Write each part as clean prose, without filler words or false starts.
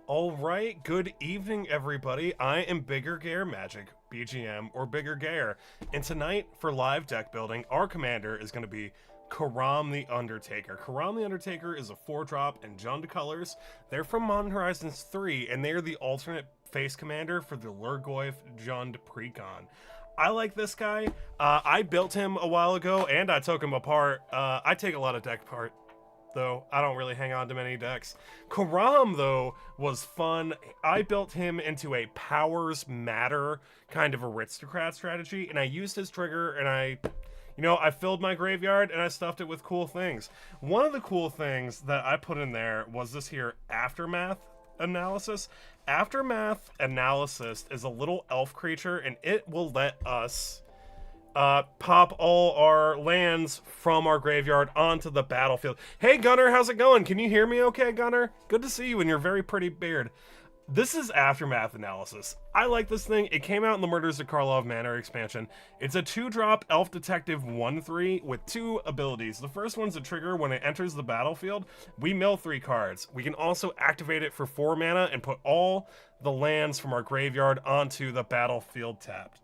Alright, good evening everybody. I am Bigger Gare Magic, BGM, or Bigger Gare. And tonight, for live deck building, our commander is going to be Coram the Undertaker. Coram the Undertaker is a 4-drop in Jund colors. They're from Modern Horizons 3, and they are the alternate face commander for the Lurgoyf Jund Precon. I like this guy. I built him a while ago, and I took him apart. I take a lot of deck apart, though. I don't really hang on to many decks. Coram, though, was fun. I built him into a powers matter kind of aristocrat strategy, and I used his trigger, and I filled my graveyard, and I stuffed it with cool things. One of the cool things that I put in there was this here Aftermath analysis. Aftermath analysis is a little elf creature, and it will let us pop all our lands from our graveyard onto the battlefield. Hey Gunner, how's it going? Can you hear me okay, Gunner? Good to see you in your very pretty beard. This is Aftermath analysis. I like this thing. It came out in the Murders of Karlov Manor expansion. It's a 2-drop Elf Detective 1/3 with 2 abilities. The first one's a trigger. When it enters the battlefield, we mill 3 cards. We can also activate it for 4 mana and put all the lands from our graveyard onto the battlefield tapped.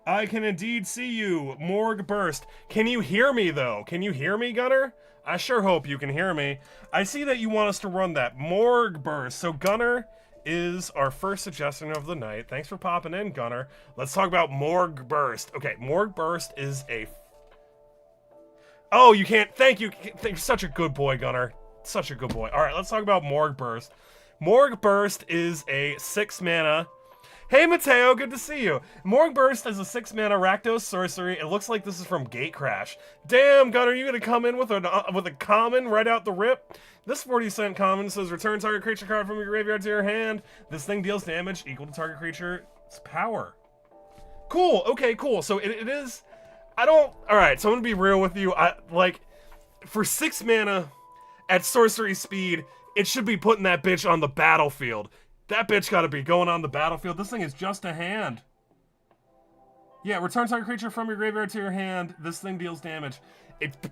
I can indeed see you, Morgue Burst. Can you hear me, though? Can you hear me, Gunner? I sure hope you can hear me. I see that you want us to run that Morgue Burst. So Gunner is our first suggestion of the night. Thanks for popping in, Gunner. Let's talk about Morgue Burst. Okay, Morgue Burst is a... Oh, you can't... Thank you. You're such a good boy, Gunner. Such a good boy. All right, let's talk about Morgue Burst. Morgue Burst is a 6 mana... Hey Mateo, good to see you. Morgue Burst is a 6 mana Rakdos sorcery. It looks like this is from Gatecrash. Damn, Gunner, you gonna come in with a common right out the rip? This 40-cent common says return target creature card from your graveyard to your hand. This thing deals damage equal to target creature's power. Cool, okay, cool. So it is... Alright, so I'm gonna be real with you. For 6 mana at sorcery speed, it should be putting that bitch on the battlefield. That bitch gotta be going on the battlefield. This thing is just a hand. Yeah, return target creature from your graveyard to your hand. This thing deals damage.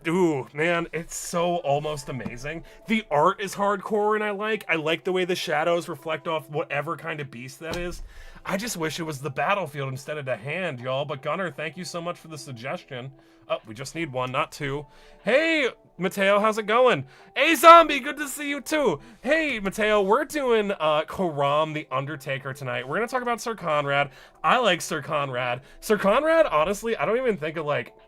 Ooh, man, it's so almost amazing. The art is hardcore and I like the way the shadows reflect off whatever kind of beast that is. I just wish it was the battlefield instead of the hand, y'all. But Gunner, thank you so much for the suggestion. Oh, we just need 1, not 2. Hey, Mateo, how's it going? Hey, Zombie, good to see you too. Hey, Mateo, we're doing Coram the Undertaker tonight. We're gonna talk about Sir Conrad. I like Sir Conrad. Sir Conrad, honestly, I don't even think of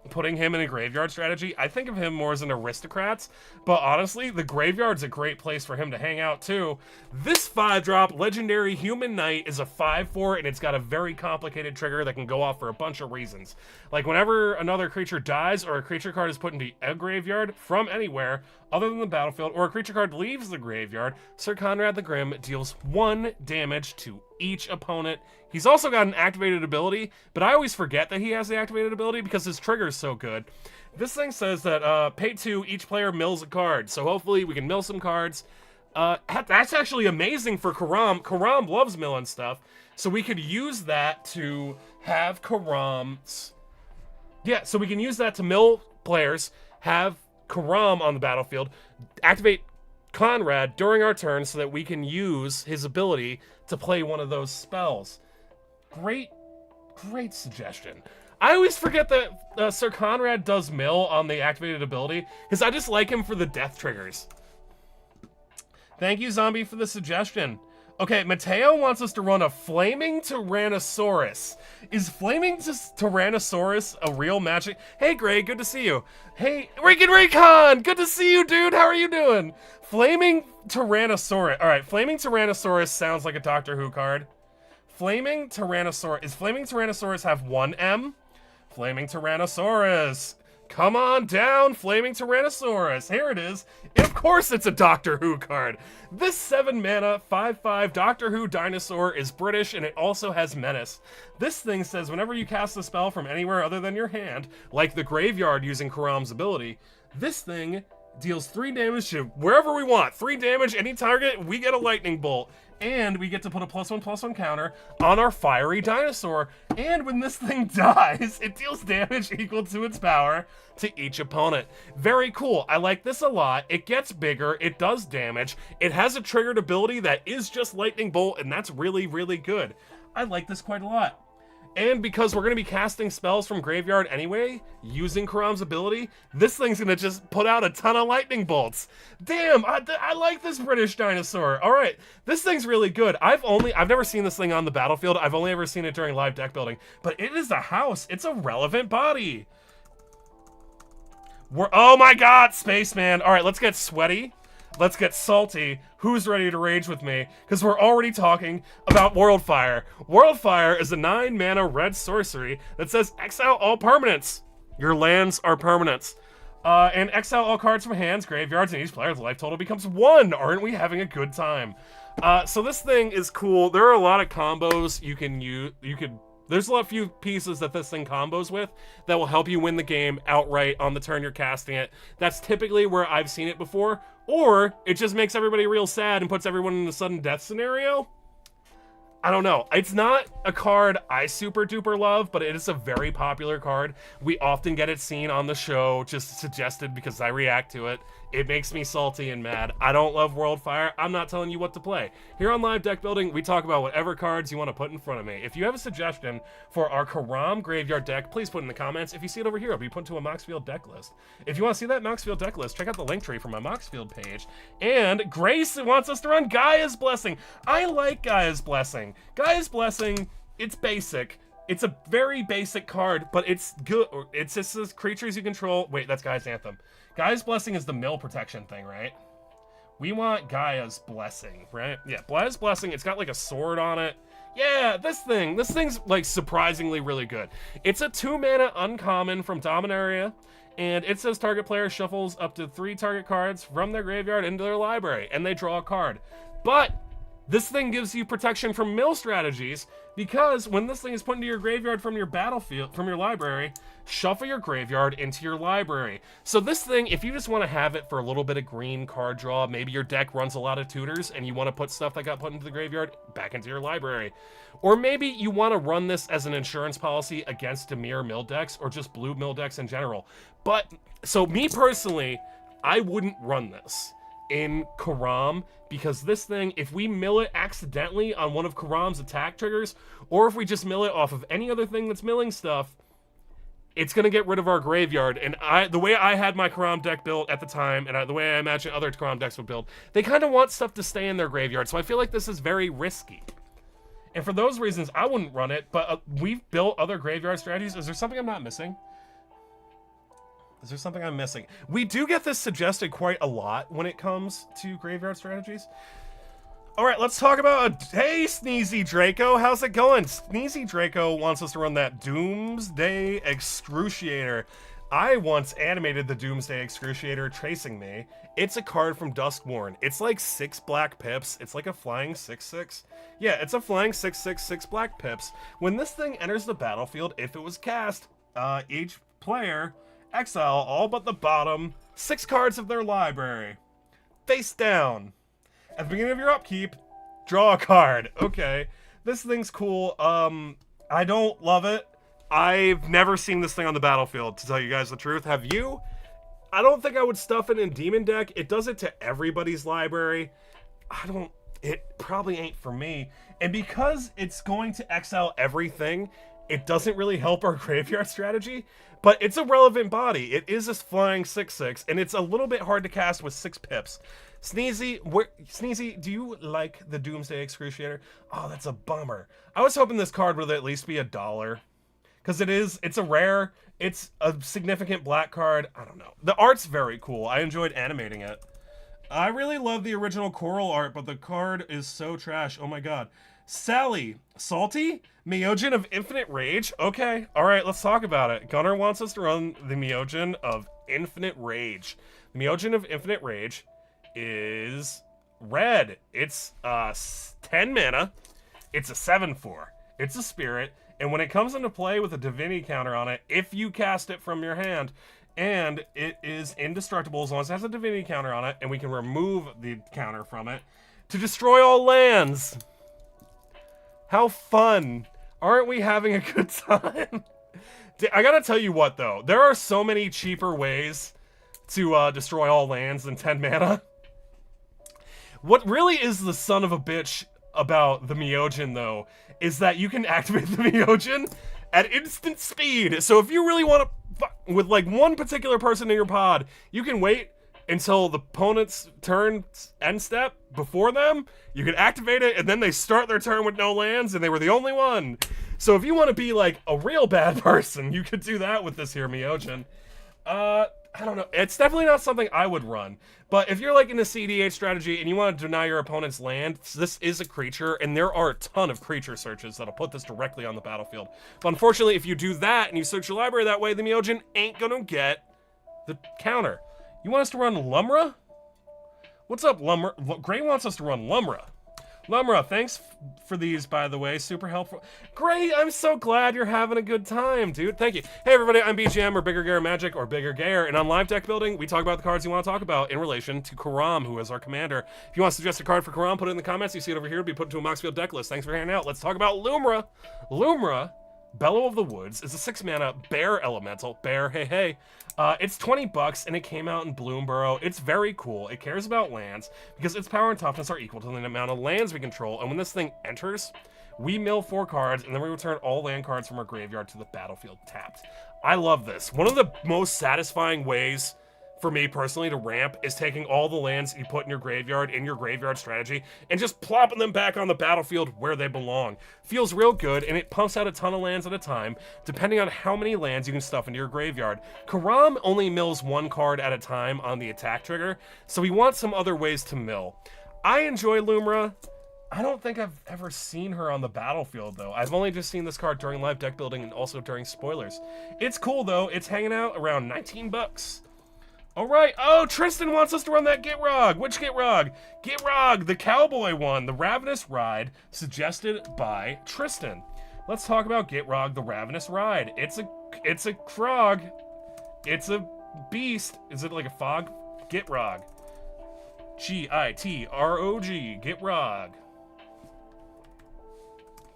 putting him in a graveyard strategy. I think of him more as an aristocrat, but honestly, the graveyard's a great place for him to hang out too. This 5-drop Legendary Human Knight is a 5/4, and it's got a very complicated trigger that can go off for a bunch of reasons. Like whenever another creature dies or a creature card is put into a graveyard from anywhere other than the battlefield, or a creature card leaves the graveyard, Sir Conrad the Grim deals 1 damage to each opponent. He's also got an activated ability, but I always forget that he has the activated ability because his trigger is so good. This thing says that pay 2, each player mills a card, so hopefully we can mill some cards. That's actually amazing for Coram. Coram loves milling stuff, so we could use that to have Coram's... Yeah, so we can use that to mill players, have Coram on the battlefield, activate Conrad during our turn so that we can use his ability to play one of those spells. Great suggestion. I always forget that Sir Conrad does mill on the activated ability, because I just like him for the death triggers. Thank you, Zombie, for the suggestion. Okay, Mateo wants us to run a Flaming Tyrannosaurus. Is Flaming Tyrannosaurus a real magic? Hey, Gray, good to see you. Hey, Recon, good to see you, dude. How are you doing? Flaming Tyrannosaurus. All right, Flaming Tyrannosaurus sounds like a Doctor Who card. Flaming Tyrannosaurus. Is Flaming Tyrannosaurus have 1 M? Flaming Tyrannosaurus. Come on down, Flaming Tyrannosaurus. Here it is. Of course it's a Doctor Who card. This 7 mana, 5/5 Doctor Who dinosaur is British, and it also has Menace. This thing says whenever you cast a spell from anywhere other than your hand, like the graveyard using Coram's ability, this thing Deals 3 damage to wherever we want. 3 damage, any target, we get a lightning bolt. And we get to put a +1/+1 counter on our fiery dinosaur. And when this thing dies, it deals damage equal to its power to each opponent. Very cool. I like this a lot. It gets bigger. It does damage. It has a triggered ability that is just lightning bolt, and that's really, really good. I like this quite a lot. And because we're going to be casting spells from graveyard anyway, using Coram's ability, this thing's going to just put out a ton of lightning bolts. Damn, I like this British dinosaur. All right, this thing's really good. I've never seen this thing on the battlefield. I've only ever seen it during live deck building, but it is a house. It's a relevant body. Oh my God, Spaceman. All right, let's get sweaty. Let's get salty. Who's ready to rage with me? Because we're already talking about Worldfire. Worldfire is a 9-mana red sorcery that says exile all permanents. Your lands are permanents. And exile all cards from hands, graveyards, and each player's life total becomes 1. Aren't we having a good time? So this thing is cool. There are a lot of combos you can use. There's a few pieces that this thing combos with that will help you win the game outright on the turn you're casting it. That's typically where I've seen it before. Or it just makes everybody real sad and puts everyone in a sudden death scenario. I don't know. It's not a card I super duper love, but it is a very popular card. We often get it seen on the show, just suggested because I react to it. It makes me salty and mad. I don't love Worldfire. I'm not telling you what to play. Here on Live Deck Building, we talk about whatever cards you want to put in front of me. If you have a suggestion for our Coram graveyard deck, please put it in the comments. If you see it over here, it'll be put into a Moxfield deck list. If you want to see that Moxfield deck list, check out the link tree from my Moxfield page. And Grace wants us to run Gaia's Blessing. I like Gaia's Blessing. Gaia's Blessing, it's basic. It's a very basic card, but it's good. It's just this creatures you control. Wait, that's Gaia's Anthem. Gaia's Blessing is the mill protection thing, right? We want Gaia's Blessing, right? Yeah, Gaia's Blessing, it's got like a sword on it. Yeah, this thing's like surprisingly really good. It's a 2-mana uncommon from Dominaria, and it says target player shuffles up to 3 target cards from their graveyard into their library, and they draw a card. But this thing gives you protection from mill strategies, because when this thing is put into your graveyard from your battlefield, from your library, shuffle your graveyard into your library. So this thing, if you just want to have it for a little bit of green card draw, maybe your deck runs a lot of tutors and you want to put stuff that got put into the graveyard back into your library. Or maybe you want to run this as an insurance policy against Dimir mill decks or just blue mill decks in general. But, so me personally, I wouldn't run this in Coram, because this thing, if we mill it accidentally on one of Coram's attack triggers, or if we just mill it off of any other thing that's milling stuff, it's going to get rid of our graveyard. And the way I had my Coram deck built at the time, and the way I imagine other Coram decks would build, they kind of want stuff to stay in their graveyard, so I feel like this is very risky. And for those reasons, I wouldn't run it, but we've built other graveyard strategies. Is there something I'm not missing? Is there something I'm missing? We do get this suggested quite a lot when it comes to graveyard strategies. All right, let's talk about hey, Sneezy Draco, how's it going? Sneezy Draco wants us to run that Doomsday Excruciator. I once animated the Doomsday Excruciator Tracing Me. It's a card from Duskmourn. It's like 6 black pips. It's like a flying 6/6. Yeah, it's a flying 6/6, 6 black pips. When this thing enters the battlefield, if it was cast, each player exile all but the bottom 6 cards of their library. Face down. At the beginning of your upkeep, draw a card. Okay, this thing's cool. I don't love it. I've never seen this thing on the battlefield, to tell you guys the truth. Have you? I don't think I would stuff it in Demon Deck. It does it to everybody's library. It probably ain't for me. And because it's going to exile everything, it doesn't really help our graveyard strategy, but it's a relevant body. It is a flying 6/6, and it's a little bit hard to cast with 6 pips. Sneezy, do you like the Doomsday Excruciator? Oh, that's a bummer. I was hoping this card would at least be $1. Because it's a rare, it's a significant black card. I don't know. The art's very cool. I enjoyed animating it. I really love the original Coral art, but the card is so trash. Oh my god. Sally, salty? Myojin of Infinite Rage? Okay, alright, let's talk about it. Gunnar wants us to run the Myojin of Infinite Rage. Myojin of Infinite Rage is red. It's 10 mana. It's a 7/4. It's a spirit. And when it comes into play with a Divinity counter on it, if you cast it from your hand, and it is indestructible as long as it has a divinity counter on it, and we can remove the counter from it to destroy all lands. How fun. Aren't we having a good time? I gotta tell you what, though. There are so many cheaper ways to destroy all lands than 10 mana. What really is the son of a bitch about the Myojin, though, is that you can activate the Myojin at instant speed. So if you really want to fuck with like one particular person in your pod, you can wait until the opponent's turn end step before them. You can activate it, and then they start their turn with no lands, and they were the only one. So if you want to be like a real bad person, you could do that with this here Myojin. I don't know. It's definitely not something I would run. But if you're like in a CDH strategy and you want to deny your opponent's land, this is a creature, and there are a ton of creature searches that'll put this directly on the battlefield. But unfortunately, if you do that and you search your library that way, the Myojin ain't gonna get the counter. You want us to run Lumra? What's up, Lumra? Gray wants us to run Lumra. Lumra, thanks for these, by the way. Super helpful. Great, I'm so glad you're having a good time, dude. Thank you. Hey, everybody, I'm BGM, or Bigger Gare Magic, or Bigger Gare, and on Live Deck Building, we talk about the cards you want to talk about in relation to Coram, who is our commander. If you want to suggest a card for Coram, put it in the comments. You see it over here. It'll be put into a Moxfield deck list. Thanks for hanging out. Let's talk about Lumra. Lumra, Bellow of the Woods, is a 6-mana bear elemental. Bear, hey, hey. It's 20 bucks, and it came out in Bloomburrow. It's very cool. It cares about lands because its power and toughness are equal to the amount of lands we control. And when this thing enters, we mill 4 cards, and then we return all land cards from our graveyard to the battlefield tapped. I love this. One of the most satisfying ways for me personally to ramp is taking all the lands you put in your graveyard strategy, and just plopping them back on the battlefield where they belong. Feels real good, and it pumps out a ton of lands at a time, depending on how many lands you can stuff into your graveyard. Coram only mills 1 card at a time on the attack trigger, so we want some other ways to mill. I enjoy Lumra. I don't think I've ever seen her on the battlefield, though. I've only just seen this card during live deck building and also during spoilers. It's cool, though. It's hanging out around 19 bucks. All right. Oh, Tristan wants us to run that Gitrog. Which Gitrog? Gitrog, the cowboy one, the Ravenous Ride, suggested by Tristan. Let's talk about Gitrog, the Ravenous Ride. It's a frog. It's a beast. Is it like a fog? Gitrog. Gitrog.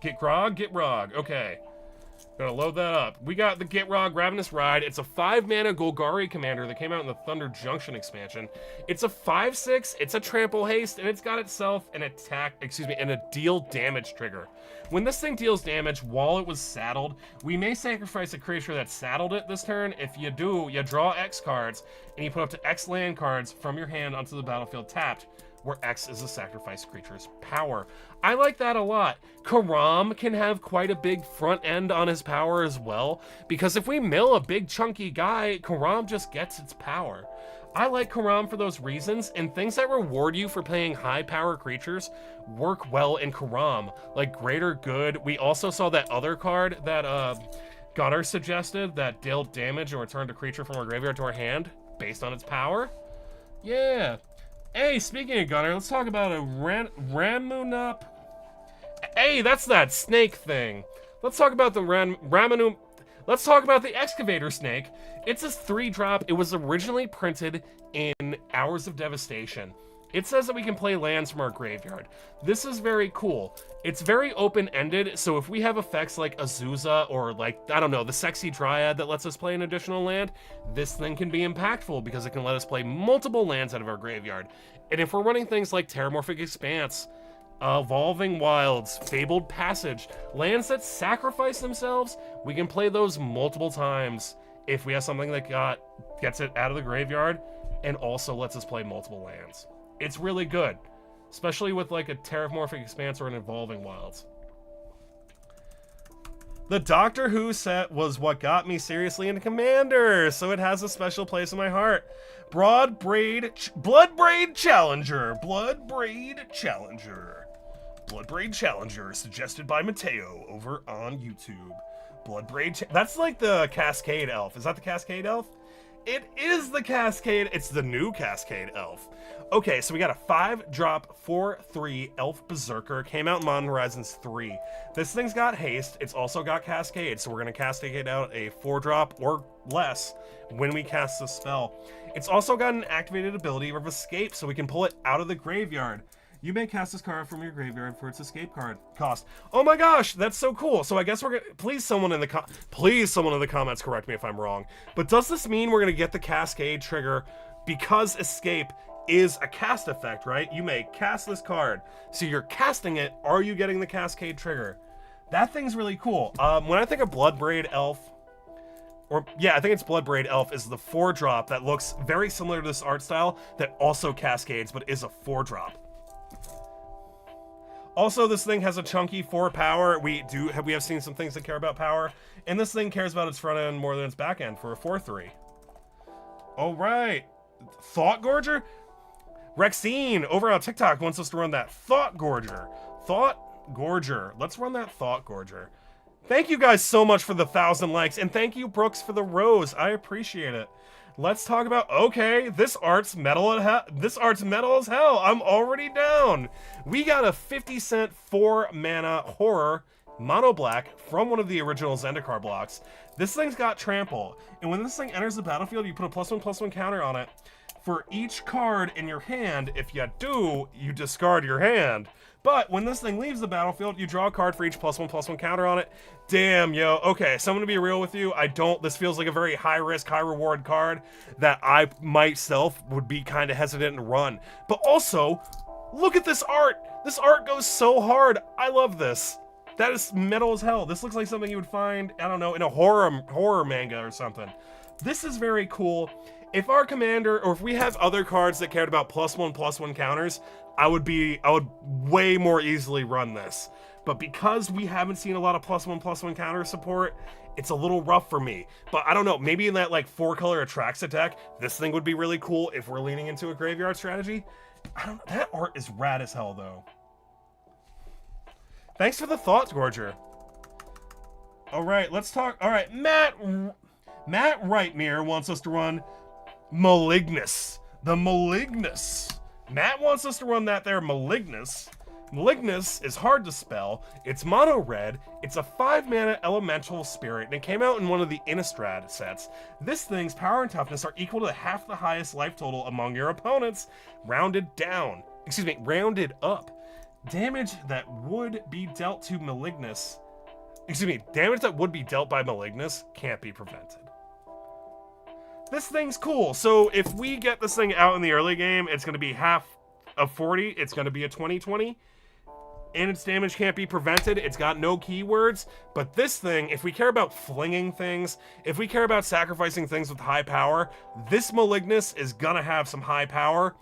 Gitrog. Gitrog. Okay. Gonna load that up. We got the Gitrog Ravenous Ride. It's a 5-mana Golgari commander that came out in the Thunder Junction expansion. It's a 5/6, it's a trample haste, and it's got itself an and a deal damage trigger. When this thing deals damage while it was saddled, we may sacrifice a creature that saddled it this turn. If you do, you draw X cards, and you put up to X land cards from your hand onto the battlefield tapped, where X is a sacrificed creature's power. I like that a lot. Coram can have quite a big front end on his power as well, because if we mill a big chunky guy, Coram just gets its power. I like Coram for those reasons, and things that reward you for playing high power creatures work well in Coram, like Greater Good. We also saw that other card that Gunnar suggested that dealt damage and returned a creature from our graveyard to our hand based on its power. Yeah. Hey, speaking of Gunnar, let's talk about a Ramunap. Hey, that's that snake thing. Let's talk about the Ramunap. Let's talk about the Excavator Snake. It's a 3-drop. It was originally printed in Hours of Devastation. It says that we can play lands from our graveyard. This is very cool. It's very open-ended, so if we have effects like Azusa or like, I don't know, the Sexy Dryad that lets us play an additional land, this thing can be impactful because it can let us play multiple lands out of our graveyard. And if we're running things like Terramorphic Expanse, Evolving Wilds, Fabled Passage, lands that sacrifice themselves, we can play those multiple times if we have something that gets it out of the graveyard and also lets us play multiple lands. It's really good, especially with like a Terramorphic Expanse or an Evolving Wilds. The Doctor Who set was what got me seriously into Commander, so it has a special place in my heart. Bloodbraid Challenger, suggested by Mateo over on YouTube. That's like the Cascade Elf. Is that the Cascade Elf? It is the Cascade. It's the new Cascade Elf. Okay, so we got a 5-drop 4/3 Elf Berserker. Came out in Modern Horizons 3. This thing's got haste. It's also got Cascade, so we're going to Cascade out a 4-drop or less when we cast the spell. It's also got an activated ability of Escape, so we can pull it out of the graveyard. You may cast this card from your graveyard for its escape card cost. Oh my gosh, that's so cool. So I guess we're gonna please someone in the comments correct me if I'm wrong. But does this mean we're gonna get the Cascade trigger because escape is a cast effect, right? You may cast this card. So you're casting it, are you getting the Cascade trigger? That thing's really cool. When I think of Bloodbraid Elf, I think it's Bloodbraid Elf is the 4-drop that looks very similar to this art style that also cascades but is a 4-drop. Also, this thing has a chunky 4 power. We have seen some things that care about power, and this thing cares about its front end more than its back end for a 4/3. All right, Thought Gorger. Rexine over on TikTok wants us to run that Thought Gorger. Let's run that Thought Gorger. Thank you guys so much for the 1,000 likes, and thank you, Brooks, for the rose. I appreciate it. Let's talk about, okay, this art's metal as hell. I'm already down. We got a 50-cent 4-mana horror mono black from one of the original Zendikar blocks. This thing's got trample, and when this thing enters the battlefield, you put a +1/+1 counter on it. For each card in your hand, if you do, you discard your hand. But when this thing leaves the battlefield, you draw a card for each +1/+1 counter on it. Damn, yo. Okay, so I'm gonna be real with you. This feels like a very high risk, high reward card that I myself would be kind of hesitant to run. But also, look at this art. This art goes so hard. I love this. That is metal as hell. This looks like something you would find, I don't know, in a horror manga or something. This is very cool. If our commander, or if we have other cards that cared about +1/+1 counters, I would way more easily run this. But because we haven't seen a lot of +1/+1 counter support, it's a little rough for me. But I don't know, maybe in that like 4-color Atraxa deck, this thing would be really cool if we're leaning into a graveyard strategy. I don't know, that art is rad as hell though. Thanks for the Thought Gorger. All right, let's talk. All right, Matt Rightmere wants us to run Malignus. The Malignus. Matt wants us to run that there, Malignus. Malignus is hard to spell. It's mono red. It's a 5-mana elemental spirit, and it came out in one of the Innistrad sets. This thing's power and toughness are equal to half the highest life total among your opponents, rounded up. Damage that would be dealt by Malignus can't be prevented. This thing's cool. So if we get this thing out in the early game, it's going to be half of 40. It's going to be a 20/20. And its damage can't be prevented. It's got no keywords. But this thing, if we care about flinging things, if we care about sacrificing things with high power, this Malignus is going to have some high power.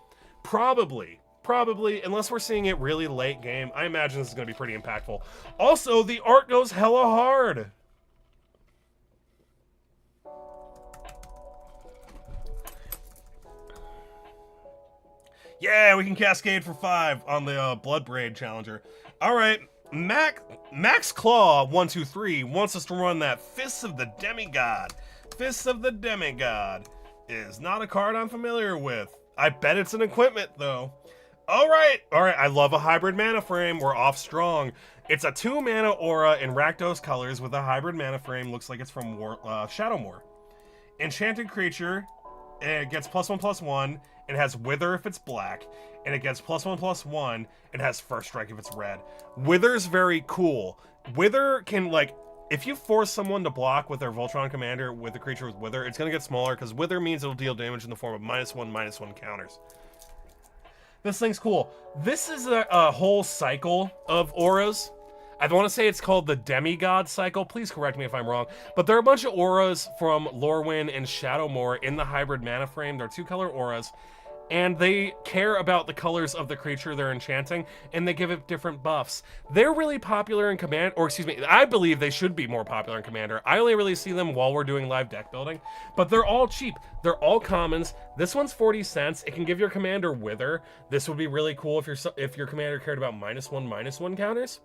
Probably, unless we're seeing it really late game. I imagine this is going to be pretty impactful. Also, the art goes hella hard. Yeah, we can Cascade for 5 on the Bloodbraid Challenger. All right, Max Claw 123 wants us to run that Fists of the Demigod. Fists of the Demigod is not a card I'm familiar with. I bet it's an equipment though. All right, I love a hybrid mana frame. We're off strong. It's a 2-mana aura in Rakdos colors with a hybrid mana frame. Looks like it's from Shadowmoor. Enchanted creature. It gets +1/+1. It has Wither if it's black, and it gets +1/+1. It has First Strike if it's red. Wither's very cool. Wither can, like, if you force someone to block with their Voltron commander with a creature with Wither, it's going to get smaller because Wither means it'll deal damage in the form of -1/-1 counters. This thing's cool. This is a whole cycle of auras. I want to say it's called the Demigod cycle. Please correct me if I'm wrong. But there are a bunch of auras from Lorwyn and Shadowmoor in the hybrid mana frame. They're 2-color auras. And they care about the colors of the creature they're enchanting, and they give it different buffs. They're really popular in Commander, or excuse me, I believe they should be more popular in Commander. I only really see them while we're doing live deck building, but they're all cheap. They're all commons. This one's 40 cents. It can give your commander Wither. This would be really cool if your commander cared about -1/-1 counters.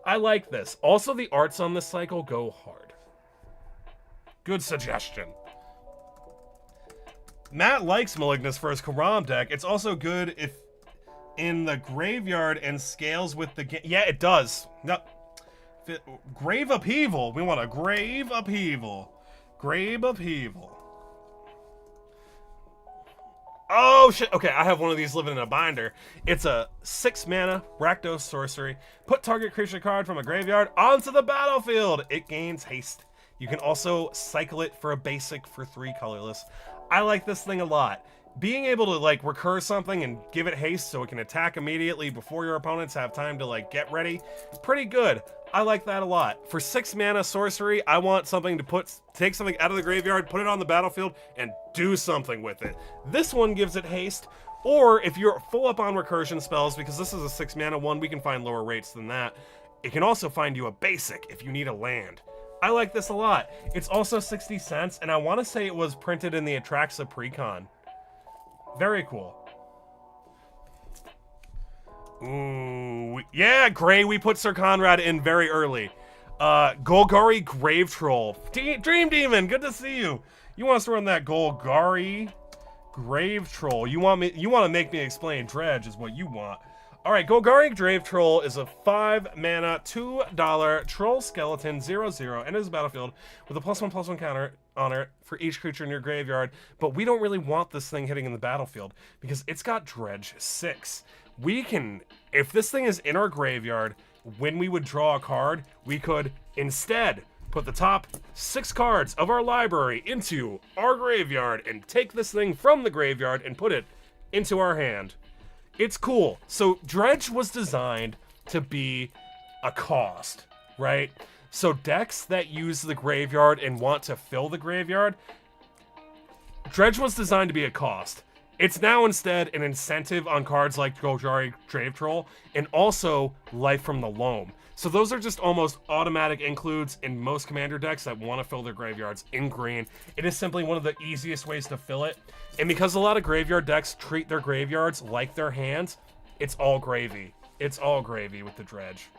I like this. Also, the arts on this cycle go hard. Good suggestion. Matt likes Malignus for his Coram deck. It's also good if in the graveyard and scales with the game. Yeah, it does. No. Grave Upheaval. We want a Grave Upheaval. Grave Upheaval. Oh, shit. Okay, I have one of these living in a binder. It's a 6 mana Rakdos sorcery. Put target creature card from a graveyard onto the battlefield. It gains haste. You can also cycle it for a basic for 3 colorless. I like this thing a lot. Being able to, like, recur something and give it haste so it can attack immediately before your opponents have time to, like, get ready, pretty good. I like that a lot. For 6 mana sorcery, I want something to take something out of the graveyard, put it on the battlefield, and do something with it. This one gives it haste, or if you're full up on recursion spells, because this is a 6 mana one, we can find lower rates than that. It can also find you a basic if you need a land. I like this a lot. It's also 60 cents, and I want to say it was printed in the Atraxa Precon. Very cool. Ooh, yeah, Gray, we put Sir Conrad in very early. Golgari Grave Troll. Dream Demon, good to see you. You want us to run that Golgari Grave Troll. You want to make me explain Dredge is what you want. All right, Golgari Grave Troll is a 5 mana, $2 troll skeleton 0/0 enters the battlefield with a +1/+1 counter on it for each creature in your graveyard. But we don't really want this thing hitting in the battlefield because it's got Dredge 6. We can, if this thing is in our graveyard, when we would draw a card, we could instead put the top 6 cards of our library into our graveyard and take this thing from the graveyard and put it into our hand. It's cool. So Dredge was designed to be a cost, right? So decks that use the graveyard and want to fill the graveyard, Dredge was designed to be a cost. It's now instead an incentive on cards like Golgari Grave Troll and also Life from the Loam. So those are just almost automatic includes in most commander decks that want to fill their graveyards in green. It is simply one of the easiest ways to fill it. And because a lot of graveyard decks treat their graveyards like their hands, it's all gravy. It's all gravy with the Dredge.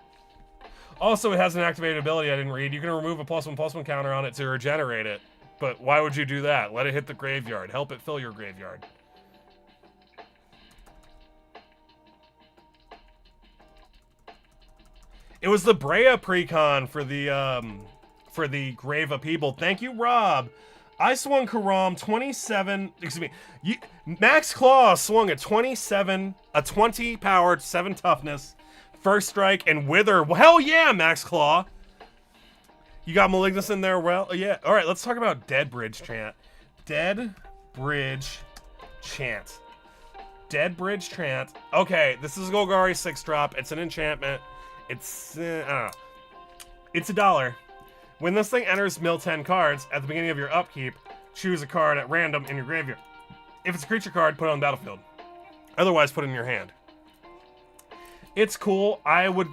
Also, it has an activated ability I didn't read. You can remove a +1/+1 counter on it to regenerate it. But why would you do that? Let it hit the graveyard. Help it fill your graveyard. It was the Brea precon for the Grave Upheaval. Thank you, Rob. I swung Coram 27. Excuse me. Max Claw swung a 27, a 20 powered, 7 toughness, first strike, and wither. Well, hell yeah, Max Claw. You got Malignus in there. Well, yeah. All right, let's talk about Dead Bridge Chant. Dead Bridge Chant. Dead Bridge Chant. Okay, this is a Golgari 6-drop. It's an enchantment. It's, I don't know. It's $1. When this thing enters mill 10 cards, at the beginning of your upkeep, choose a card at random in your graveyard. If it's a creature card, put it on the battlefield. Otherwise, put it in your hand. It's cool. I would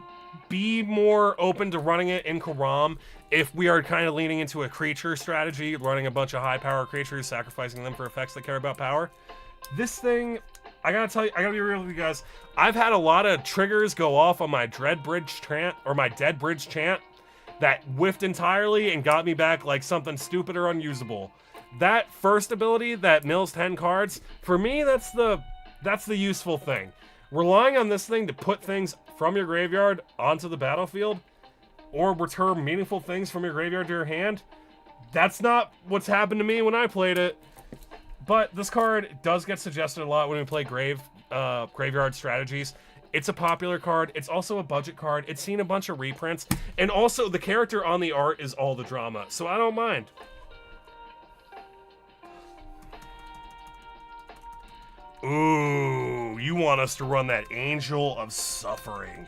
be more open to running it in Coram if we are kind of leaning into a creature strategy, running a bunch of high power creatures, sacrificing them for effects that care about power. This thing, I gotta tell you, I gotta be real with you guys. I've had a lot of triggers go off on my Dead Bridge Chant that whiffed entirely and got me back like something stupid or unusable. That first ability that mills 10 cards, for me, that's the useful thing. Relying on this thing to put things from your graveyard onto the battlefield or return meaningful things from your graveyard to your hand, that's not what's happened to me when I played it. But this card does get suggested a lot when we play graveyard strategies. It's a popular card. It's also a budget card. It's seen a bunch of reprints. And also, the character on the art is all the drama, so I don't mind. Ooh, you want us to run that Angel of Suffering.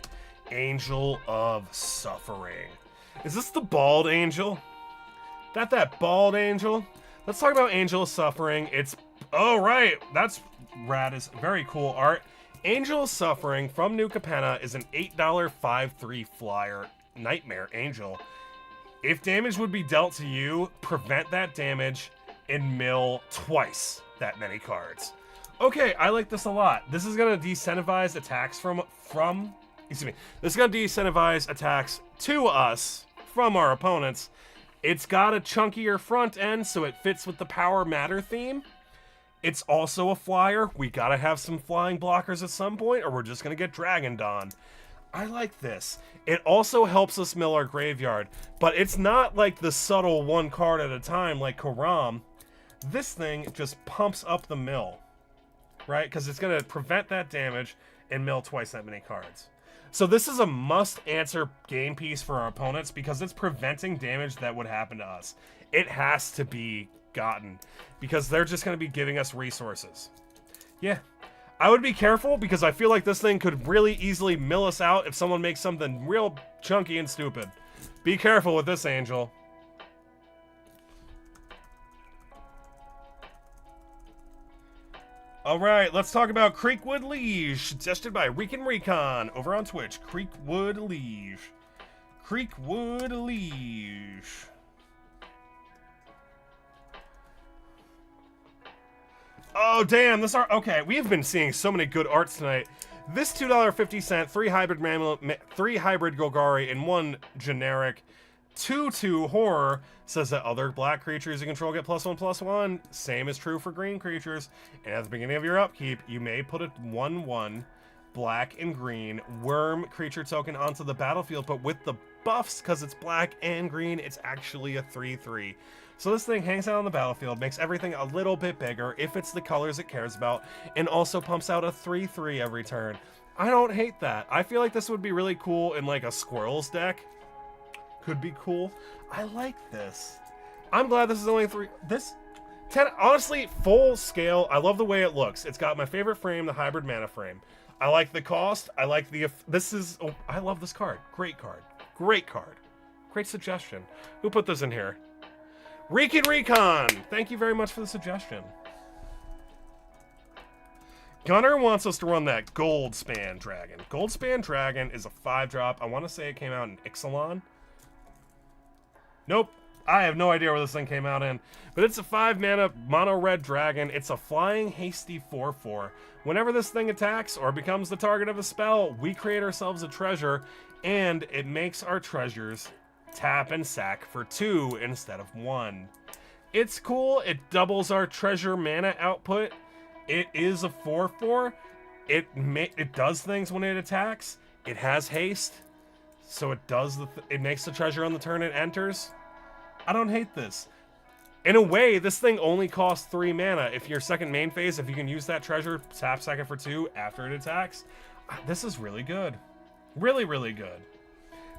Angel of Suffering. Is this the bald angel? That bald angel? Let's talk about Angel of Suffering. It's, oh right, that's rad, is very cool art. Angel of Suffering from New Capenna is an $8 5/3 flyer Nightmare Angel. If damage would be dealt to you, prevent that damage and mill twice that many cards. Okay, I like this a lot. This is gonna decentivize attacks this is gonna decentivize attacks to us from our opponents. It's got a chunkier front end, so it fits with the power matter theme. It's also a flyer. We gotta have some flying blockers at some point, or we're just gonna get Dragon Dawn. I like this. It also helps us mill our graveyard, but it's not like the subtle one card at a time like Coram. This thing just pumps up the mill, right? Because it's gonna prevent that damage and mill twice that many cards. So this is a must-answer game piece for our opponents because it's preventing damage that would happen to us. It has to be gotten because they're just going to be giving us resources. Yeah. I would be careful because I feel like this thing could really easily mill us out if someone makes something real chunky and stupid. Be careful with this, Angel. Alright, let's talk about Creekwood Liege, suggested by Recon Recon over on Twitch. Creekwood Liege. Creekwood Liege. Oh, damn, this art. Okay, we have been seeing so many good arts tonight. This $2.50, 3 hybrid Golgari, and 1 generic 2/2 horror says that other black creatures you control get +1/+1. Same is true for green creatures. And at the beginning of your upkeep, you may put a 1/1 black and green worm creature token onto the battlefield, but with the buffs, because it's black and green, it's actually a 3/3. So this thing hangs out on the battlefield, makes everything a little bit bigger if it's the colors it cares about, and also pumps out a 3/3 every turn. I don't hate that. I feel like this would be really cool in like a Squirrels deck. Could be cool. I like this. I'm glad this is only 3. This 10, honestly, full scale. I love the way it looks. It's got my favorite frame, the hybrid mana frame. I like the cost. I like the. This is. Oh, I love this card. Great card. Great card. Great suggestion. Who put this in here? Recon Recon. Thank you very much for the suggestion. Gunner wants us to run that Goldspan Dragon. Goldspan Dragon is a 5-drop. I want to say it came out in Ixalan. Nope. I have no idea where this thing came out in. But it's a 5-mana mono-red dragon. It's a flying hasty 4/4. Whenever this thing attacks or becomes the target of a spell, we create ourselves a treasure, and it makes our treasures tap and sack for 2 instead of 1. It's cool. It doubles our treasure mana output. It is a 4/4. It does things when it attacks. It has haste. So it does it makes the treasure on the turn it enters. I don't hate this. In a way, this thing only costs 3 mana. If your second main phase, if you can use that treasure, tap second for 2 after it attacks. This is really good. Really, really good.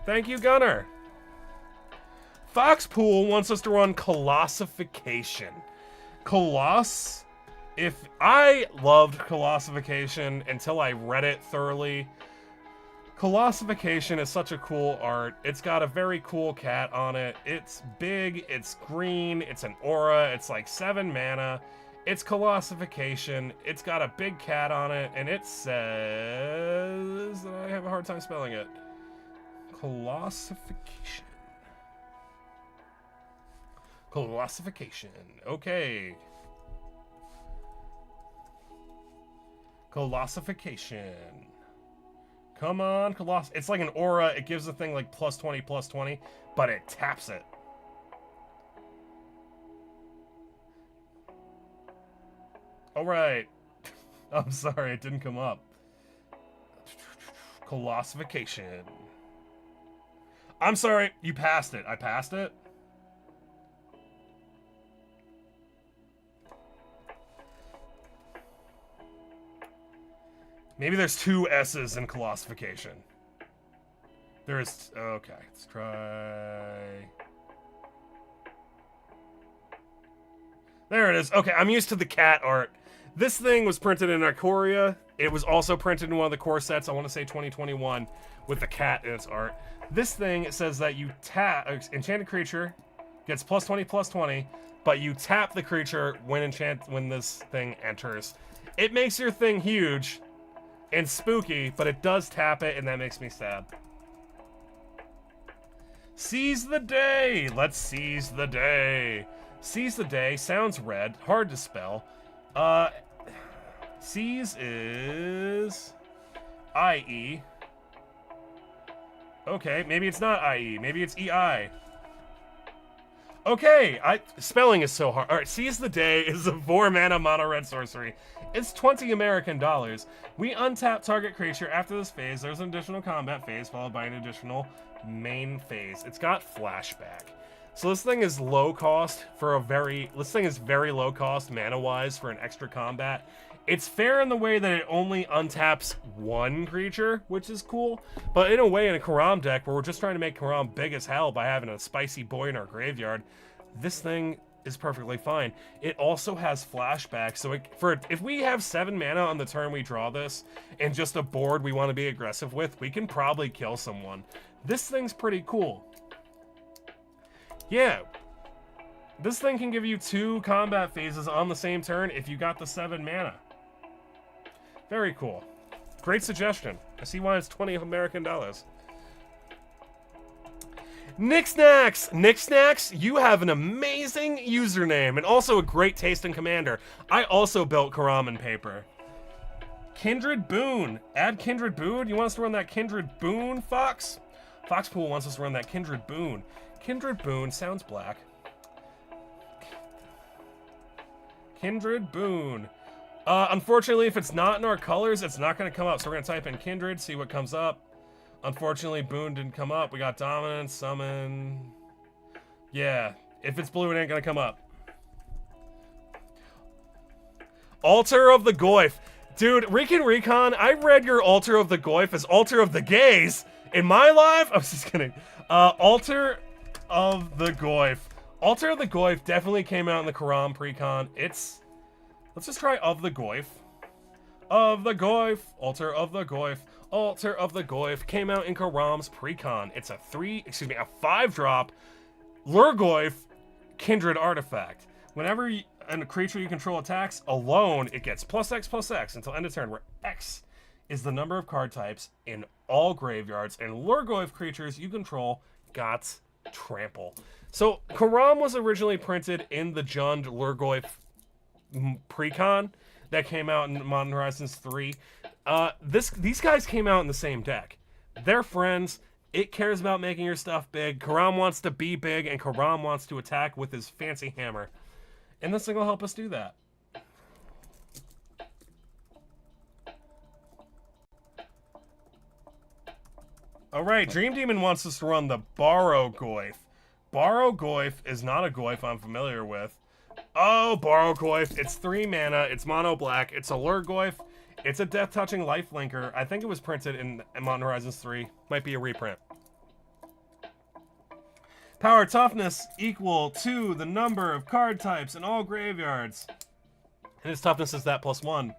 Thank you, Gunner. Foxpool wants us to run Colossification. Coloss. If I loved Colossification until I read it thoroughly. Colossification is such a cool art. It's got a very cool cat on it. It's big, it's green, it's an aura, it's like 7 mana. It's Colossification. It's got a big cat on it, and it says that I have a hard time spelling it. Colossification. Colossification. Okay. Colossification. Come on, Coloss. It's like an aura. It gives the thing like +20/+20, but it taps it. Alright. I'm sorry, it didn't come up. Colossification. I'm sorry, you passed it. I passed it? Maybe there's 2 S's in Colossification. There is... Okay, let's try... There it is. Okay, I'm used to the cat art. This thing was printed in Ikoria. It was also printed in one of the core sets, I want to say 2021, with the cat in its art. This thing says that you tap... Enchanted creature gets +20/+20, but you tap the creature when this thing enters. It makes your thing huge... and spooky, but it does tap it, and that makes me sad. Seize the day! Let's seize the day. Seize the day sounds red, hard to spell. Seize is... I-E. Okay, maybe it's not I-E. Maybe it's E-I. Okay, spelling is so hard. All right, Seize the Day is a 4-mana mono red sorcery. It's 20 American dollars. We untap target creature after this phase. There's an additional combat phase followed by an additional main phase. It's got flashback. So this thing is low cost for this thing is very low cost mana-wise for an extra combat. It's fair in the way that it only untaps one creature, which is cool. But in a way, in a Coram deck where we're just trying to make Coram big as hell by having a spicy boy in our graveyard, this thing is perfectly fine. It also has flashback, so if we have 7 mana on the turn we draw this, and just a board we want to be aggressive with, we can probably kill someone. This thing's pretty cool. Yeah. This thing can give you 2 combat phases on the same turn if you got the 7 mana. Very cool. Great suggestion. I see why it's 20 American dollars. Nicksnacks! Nicksnacks, you have an amazing username and also a great taste in Commander. I also built Coram in paper. Kindred Boon. Add Kindred Boon? You want us to run that Kindred Boon, Fox? Foxpool wants us to run that Kindred Boon. Kindred Boon sounds black. Kindred Boon. Unfortunately, if it's not in our colors, it's not going to come up. So we're going to type in Kindred, see what comes up. Unfortunately, Boon didn't come up. We got Dominance, Summon. Yeah, if it's blue, it ain't going to come up. Altar of the Goyf. Dude, Recon, I read your Altar of the Goyf as Altar of the Gays in my life. I was just kidding. Altar of the Goyf. Altar of the Goyf definitely came out in the Coram Precon. Let's just try Of the Goyf. Of the Goyf. Altar of the Goyf. Altar of the Goyf came out in Coram's Precon. It's a 5-drop Lurgoyf Kindred artifact. Whenever a creature you control attacks alone, it gets +X/+X until end of turn, where X is the number of card types in all graveyards, and Lurgoyf creatures you control got trample. So Coram was originally printed in the Jund Lurgoyf Precon that came out in Modern Horizons 3. These guys came out in the same deck. They're friends. It cares about making your stuff big. Coram wants to be big, and Coram wants to attack with his fancy hammer. And this thing will help us do that. Alright, Dream Demon wants us to run the Borrow Goyf. Borrow Goyf is not a Goyf I'm familiar with. Oh, Borrow Goyf. It's 3 mana. It's mono black. It's a Lurgoyf. It's a death-touching lifelinker. I think it was printed in Modern Horizons 3. Might be a reprint. Power toughness equal to the number of card types in all graveyards. And its toughness is that +1.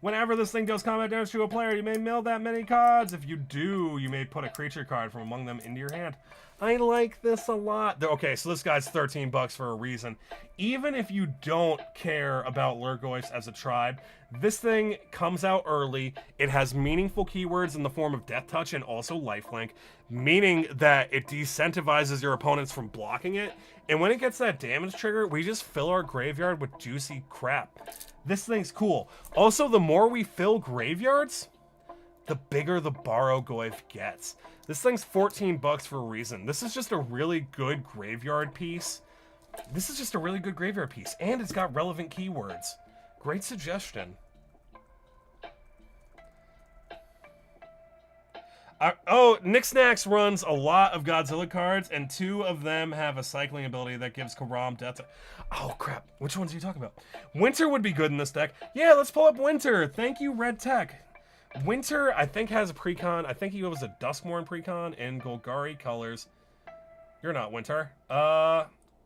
Whenever this thing deals combat damage to a player, you may mill that many cards. If you do, you may put a creature card from among them into your hand. I like this a lot. Okay, so this guy's 13 bucks for a reason. Even if you don't care about Lurgoyfs as a tribe, this thing comes out early. It has meaningful keywords in the form of Death Touch and also Lifelink, meaning that it decentivizes your opponents from blocking it. And when it gets that damage trigger, we just fill our graveyard with juicy crap. This thing's cool. Also, the more we fill graveyards, the bigger the Borrow Goyf gets. This thing's 14 bucks for a reason. This is just a really good graveyard piece. This is just a really good graveyard piece, and it's got relevant keywords. Great suggestion. Nicksnacks runs a lot of Godzilla cards, and 2 of them have a cycling ability that gives Coram death. Oh, crap. Which ones are you talking about? Winter would be good in this deck. Yeah, let's pull up Winter. Thank you, Red Tech. Winter, I think, has a precon. I think he was a Duskmourn precon in Golgari colors. You're not Winter.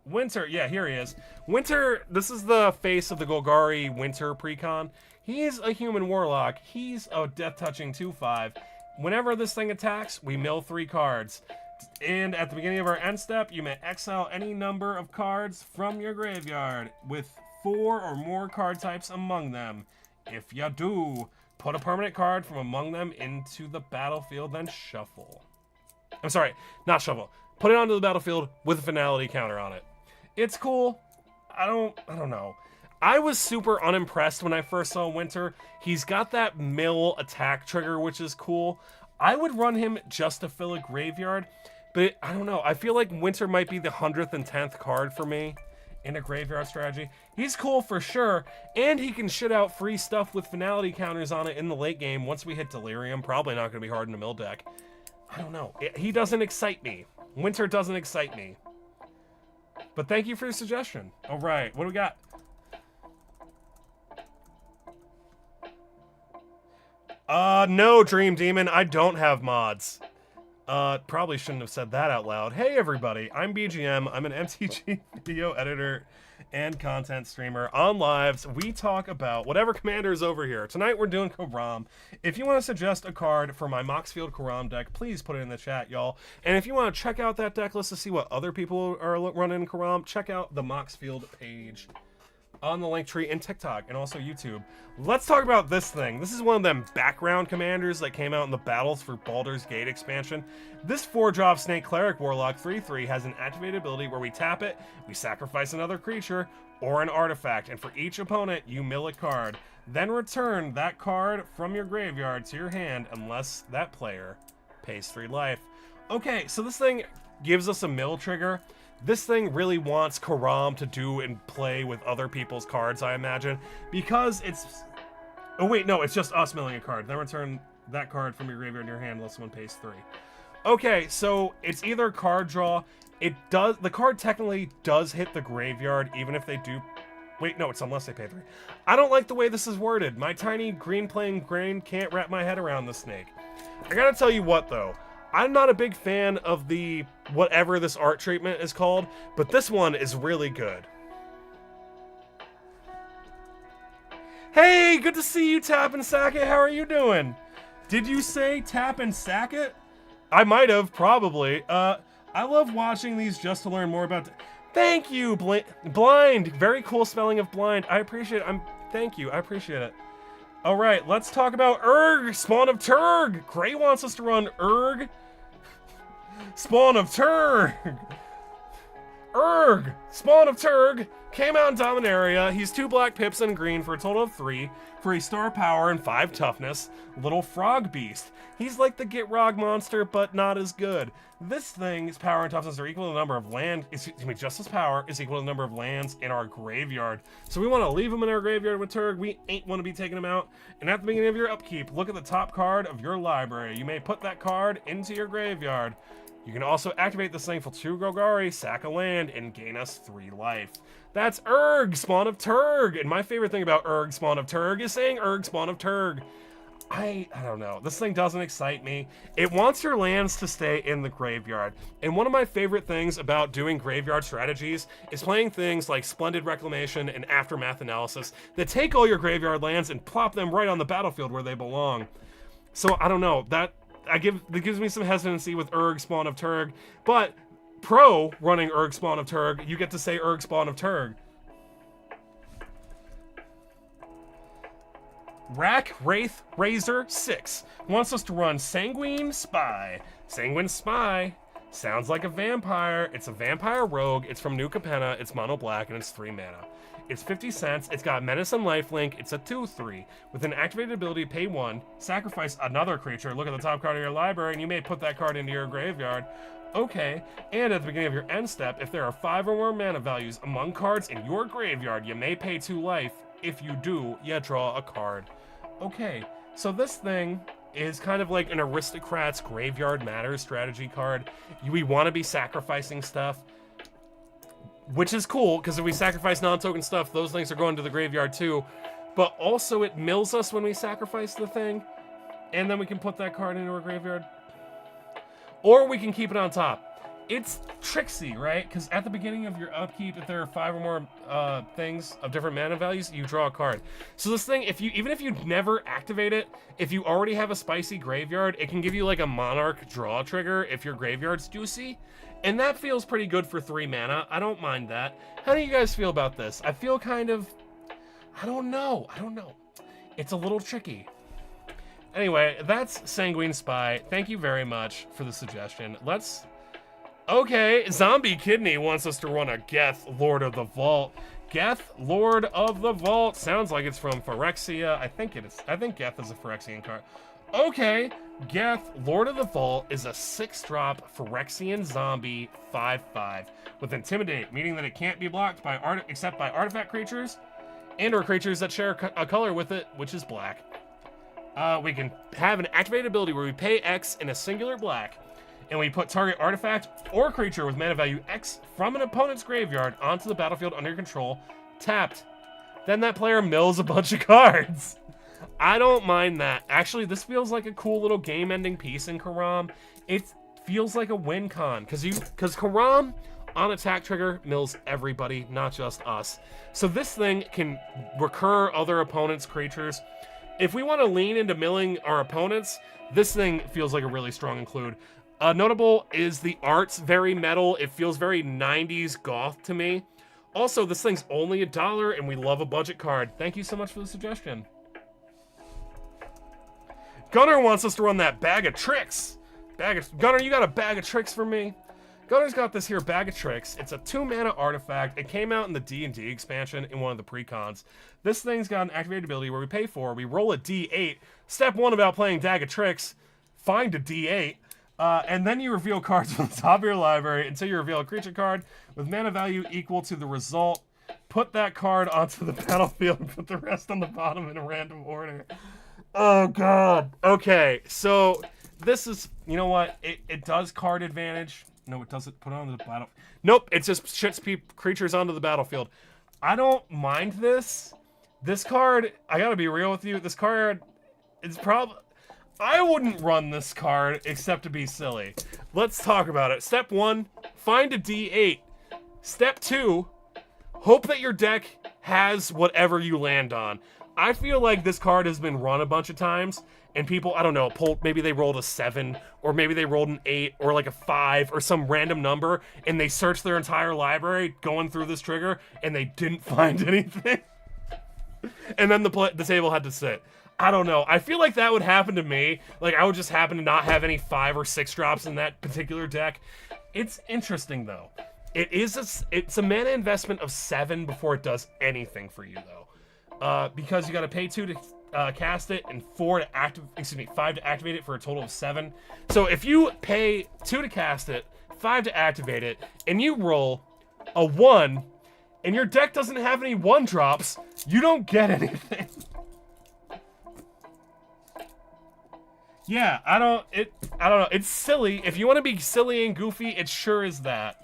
Winter, yeah, here he is. Winter, this is the face of the Golgari Winter precon. He's a human warlock. He's a death-touching 2/5. Whenever this thing attacks, we mill 3 cards. And at the beginning of our end step, you may exile any number of cards from your graveyard with 4 or more card types among them. If you do, put a permanent card from among them into the battlefield, then shuffle. I'm sorry, not shuffle. Put it onto the battlefield with a finality counter on it. It's cool. I don't know. I was super unimpressed when I first saw Winter. He's got that mill attack trigger, which is cool. I would run him just to fill a graveyard, But I don't know. I feel like Winter might be the 100th and 10th card for me in a graveyard strategy. He's cool for sure, and he can shit out free stuff with finality counters on it in the late game once we hit Delirium. Probably not going to be hard in a mill deck. I don't know. He doesn't excite me. Winter doesn't excite me. But thank you for your suggestion. All right, what do we got? No, Dream Demon, I don't have mods. Probably shouldn't have said that out loud. Hey everybody, I'm BGM. I'm an MTG video editor and content streamer. On lives, we talk about whatever commander is over here. Tonight we're doing Coram. If you want to suggest a card for my Moxfield Coram deck, please put it in the chat, y'all. And if you want to check out that deck list to see what other people are running in Coram, check out the Moxfield page on the link tree in TikTok and also YouTube. Let's talk about this thing. This is one of them background commanders that came out in the battles for Baldur's Gate expansion. This 4-drop Snake Cleric Warlock 3/3 has an activated ability where we tap it, we sacrifice another creature or an artifact, and for each opponent you mill a card. Then return that card from your graveyard to your hand unless that player pays 3 life. Okay, so this thing gives us a mill trigger. This thing really wants Coram to do and play with other people's cards, I imagine, because it's... Oh wait, no, it's just us milling a card. Then return that card from your graveyard in your hand unless someone pays 3. Okay, so it's either card draw. The card technically does hit the graveyard, even if they do... Wait, no, it's unless they pay 3. I don't like the way this is worded. My tiny green playing brain can't wrap my head around the snake. I gotta tell you what, though. I'm not a big fan of the whatever this art treatment is called, but this one is really good. Hey, good to see you, Tap and Sackett. How are you doing? Did you say Tap and Sackett? I might have, probably. I love watching these just to learn more about... Thank you, Blind. Very cool spelling of blind. I appreciate it. Thank you. I appreciate it. All right, let's talk about Urg, Spawn of Turg. Gray wants us to run Urg. Spawn of Turg! Urg! Spawn of Turg came out in Dominaria. He's 2 black pips and green for a total of 3 for a star power and 5 toughness. Little frog beast. He's like the Gitrog monster, but not as good. This thing's power and toughness are equal to the number of land. Just as power is equal to the number of lands in our graveyard. So we want to leave them in our graveyard with Turg. We ain't want to be taking them out. And at the beginning of your upkeep, look at the top card of your library. You may put that card into your graveyard. You can also activate this thing for 2 Golgari, sack a land, and gain us 3 life. That's Urg, Spawn of Turg! And my favorite thing about Urg, Spawn of Turg is saying Urg, Spawn of Turg. I don't know. This thing doesn't excite me. It wants your lands to stay in the graveyard. And one of my favorite things about doing graveyard strategies is playing things like Splendid Reclamation and Aftermath Analysis that take all your graveyard lands and plop them right on the battlefield where they belong. So, I don't know. That gives me some hesitancy with Urg, Spawn of Turg, but pro running Urg, Spawn of Turg, you get to say Urg, Spawn of Turg. Rack Wraith Razor 6 wants us to run Sanguine Spy. Sanguine Spy sounds like a vampire. It's a vampire rogue. It's from New Capenna. It's mono black and it's 3 mana. It's 50 cents. It's got Menace and Lifelink. It's a 2/3. With an activated ability, pay 1, sacrifice another creature. Look at the top card of your library, and you may put that card into your graveyard. Okay, and at the beginning of your end step, if there are 5 or more mana values among cards in your graveyard, you may pay 2 life. If you do, you draw a card. Okay, so this thing is kind of like an Aristocrat's Graveyard Matters strategy card. We want to be sacrificing stuff. Which is cool, because if we sacrifice non-token stuff, those things are going to the graveyard too. But also it mills us when we sacrifice the thing, and then we can put that card into our graveyard. Or we can keep it on top. It's tricksy, right? Because at the beginning of your upkeep, if there are 5 or more things of different mana values, you draw a card. So this thing, even if you never activate it, if you already have a spicy graveyard, it can give you like a Monarch draw trigger if your graveyard's juicy. And that feels pretty good for 3 mana. I don't mind that. How do you guys feel about this? I feel kind of... I don't know. It's a little tricky. Anyway, that's Sanguine Spy. Thank you very much for the suggestion. Okay, Zombie Kidney wants us to run a Geth, Lord of the Vault. Geth, Lord of the Vault. Sounds like it's from Phyrexia. I think it is. I think Geth is a Phyrexian card. Okay, Geth, Lord of the Vault, is a 6-drop Phyrexian zombie 5/5 with Intimidate, meaning that it can't be blocked by except by artifact creatures and/or creatures that share a color with it, which is black. We can have an activated ability where we pay X in a singular black, and we put target artifact or creature with mana value X from an opponent's graveyard onto the battlefield under your control, tapped. Then that player mills a bunch of cards. I don't mind that. Actually, this feels like a cool little game-ending piece in Coram. It feels like a win con, because Coram on attack trigger mills everybody, not just us. So this thing can recur other opponents' creatures. If we want to lean into milling our opponents, this thing feels like a really strong include. Notable is the art's very metal. It feels very 90s goth to me. Also, this thing's only $1, and we love a budget card. Thank you so much for the suggestion. Gunnar wants us to run that bag of tricks. Gunnar, you got a bag of tricks for me? Gunnar's got this here bag of tricks. It's a 2-mana artifact. It came out in the D&D expansion in one of the precons. This thing's got an activated ability where we pay 4, we roll a D8. Step 1 about playing bag of tricks, find a D8, and then you reveal cards from the top of your library until you reveal a creature card with mana value equal to the result. Put that card onto the battlefield and put the rest on the bottom in a random order. Oh, God. Okay, so this is, you know what? It does card advantage. No, it doesn't. Put it on the battle. Nope, it just shits creatures onto the battlefield. I don't mind this. This card, I gotta be real with you, this card is probably... I wouldn't run this card except to be silly. Let's talk about it. Step 1, find a D8. Step 2, hope that your deck has whatever you land on. I feel like this card has been run a bunch of times, and people, I don't know, maybe they rolled a 7, or maybe they rolled an 8, or like a 5, or some random number, and they searched their entire library going through this trigger, and they didn't find anything. And then the table had to sit. I don't know. I feel like that would happen to me. Like, I would just happen to not have any 5 or 6 drops in that particular deck. It's interesting, though. It's a mana investment of 7 before it does anything for you, though. Because you got to pay 2 to cast it and 5 to activate it for a total of 7. So if you pay 2 to cast it, 5 to activate it, and you roll a 1, and your deck doesn't have any 1-drops, you don't get anything. Yeah, I don't know. It's silly. If you want to be silly and goofy, it sure is that.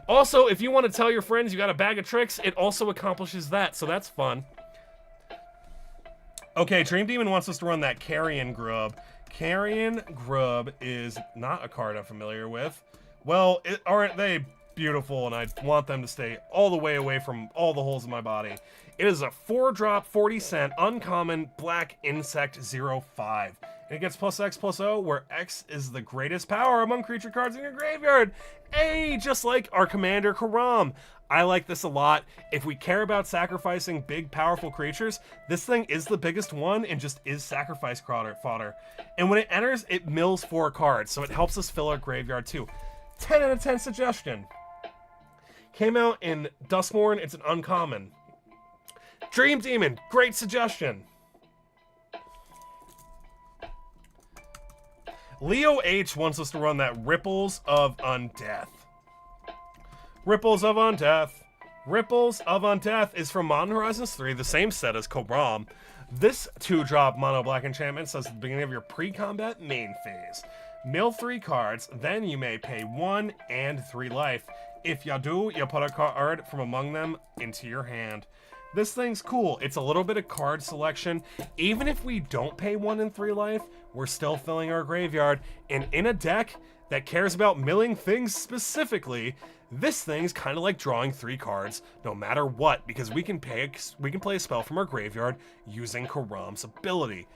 Also, if you want to tell your friends you got a bag of tricks, it also accomplishes that, so that's fun. Okay, Dream Demon wants us to run that Carrion Grub. Carrion Grub is not a card I'm familiar with. Well, aren't they beautiful, and I want them to stay all the way away from all the holes in my body. It is a 4-drop, 40-cent, uncommon, black insect 0/5. And it gets +X/+O, where X is the greatest power among creature cards in your graveyard. Hey, just like our commander, Coram. I like this a lot. If we care about sacrificing big, powerful creatures, this thing is the biggest one and just is sacrifice fodder. And when it enters, it mills 4 cards, so it helps us fill our graveyard too. 10 out of 10 suggestion. Came out in Duskmourn, it's an uncommon. Dream Demon, great suggestion. Leo H wants us to run that Ripples of Undeath. Ripples of Undeath. Ripples of Undeath is from Modern Horizons 3, the same set as Coram. This 2-drop mono black enchantment says at the beginning of your pre-combat main phase. Mill 3 cards, then you may pay 1 and 3 life. If you do, you put a card from among them into your hand. This thing's cool. It's a little bit of card selection. Even if we don't pay 1 and 3 life, we're still filling our graveyard. And in a deck that cares about milling things specifically, this thing's kind of like drawing 3 cards no matter what, because we can play a spell from our graveyard using Coram's ability.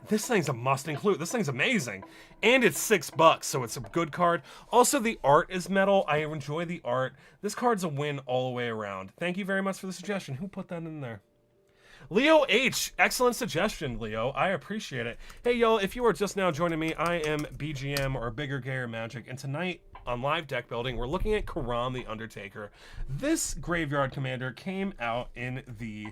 This thing's a must include. This thing's amazing. And it's $6, so it's a good card. Also, the art is metal. I enjoy the art. This card's a win all the way around. Thank you very much for the suggestion. Who put that in there? Leo H. Excellent suggestion, Leo. I appreciate it. Hey, y'all, if you are just now joining me, I am BGM, or Bigger Gayer Magic, and tonight on Live Deck Building, we're looking at Coram the Undertaker. This graveyard commander came out in the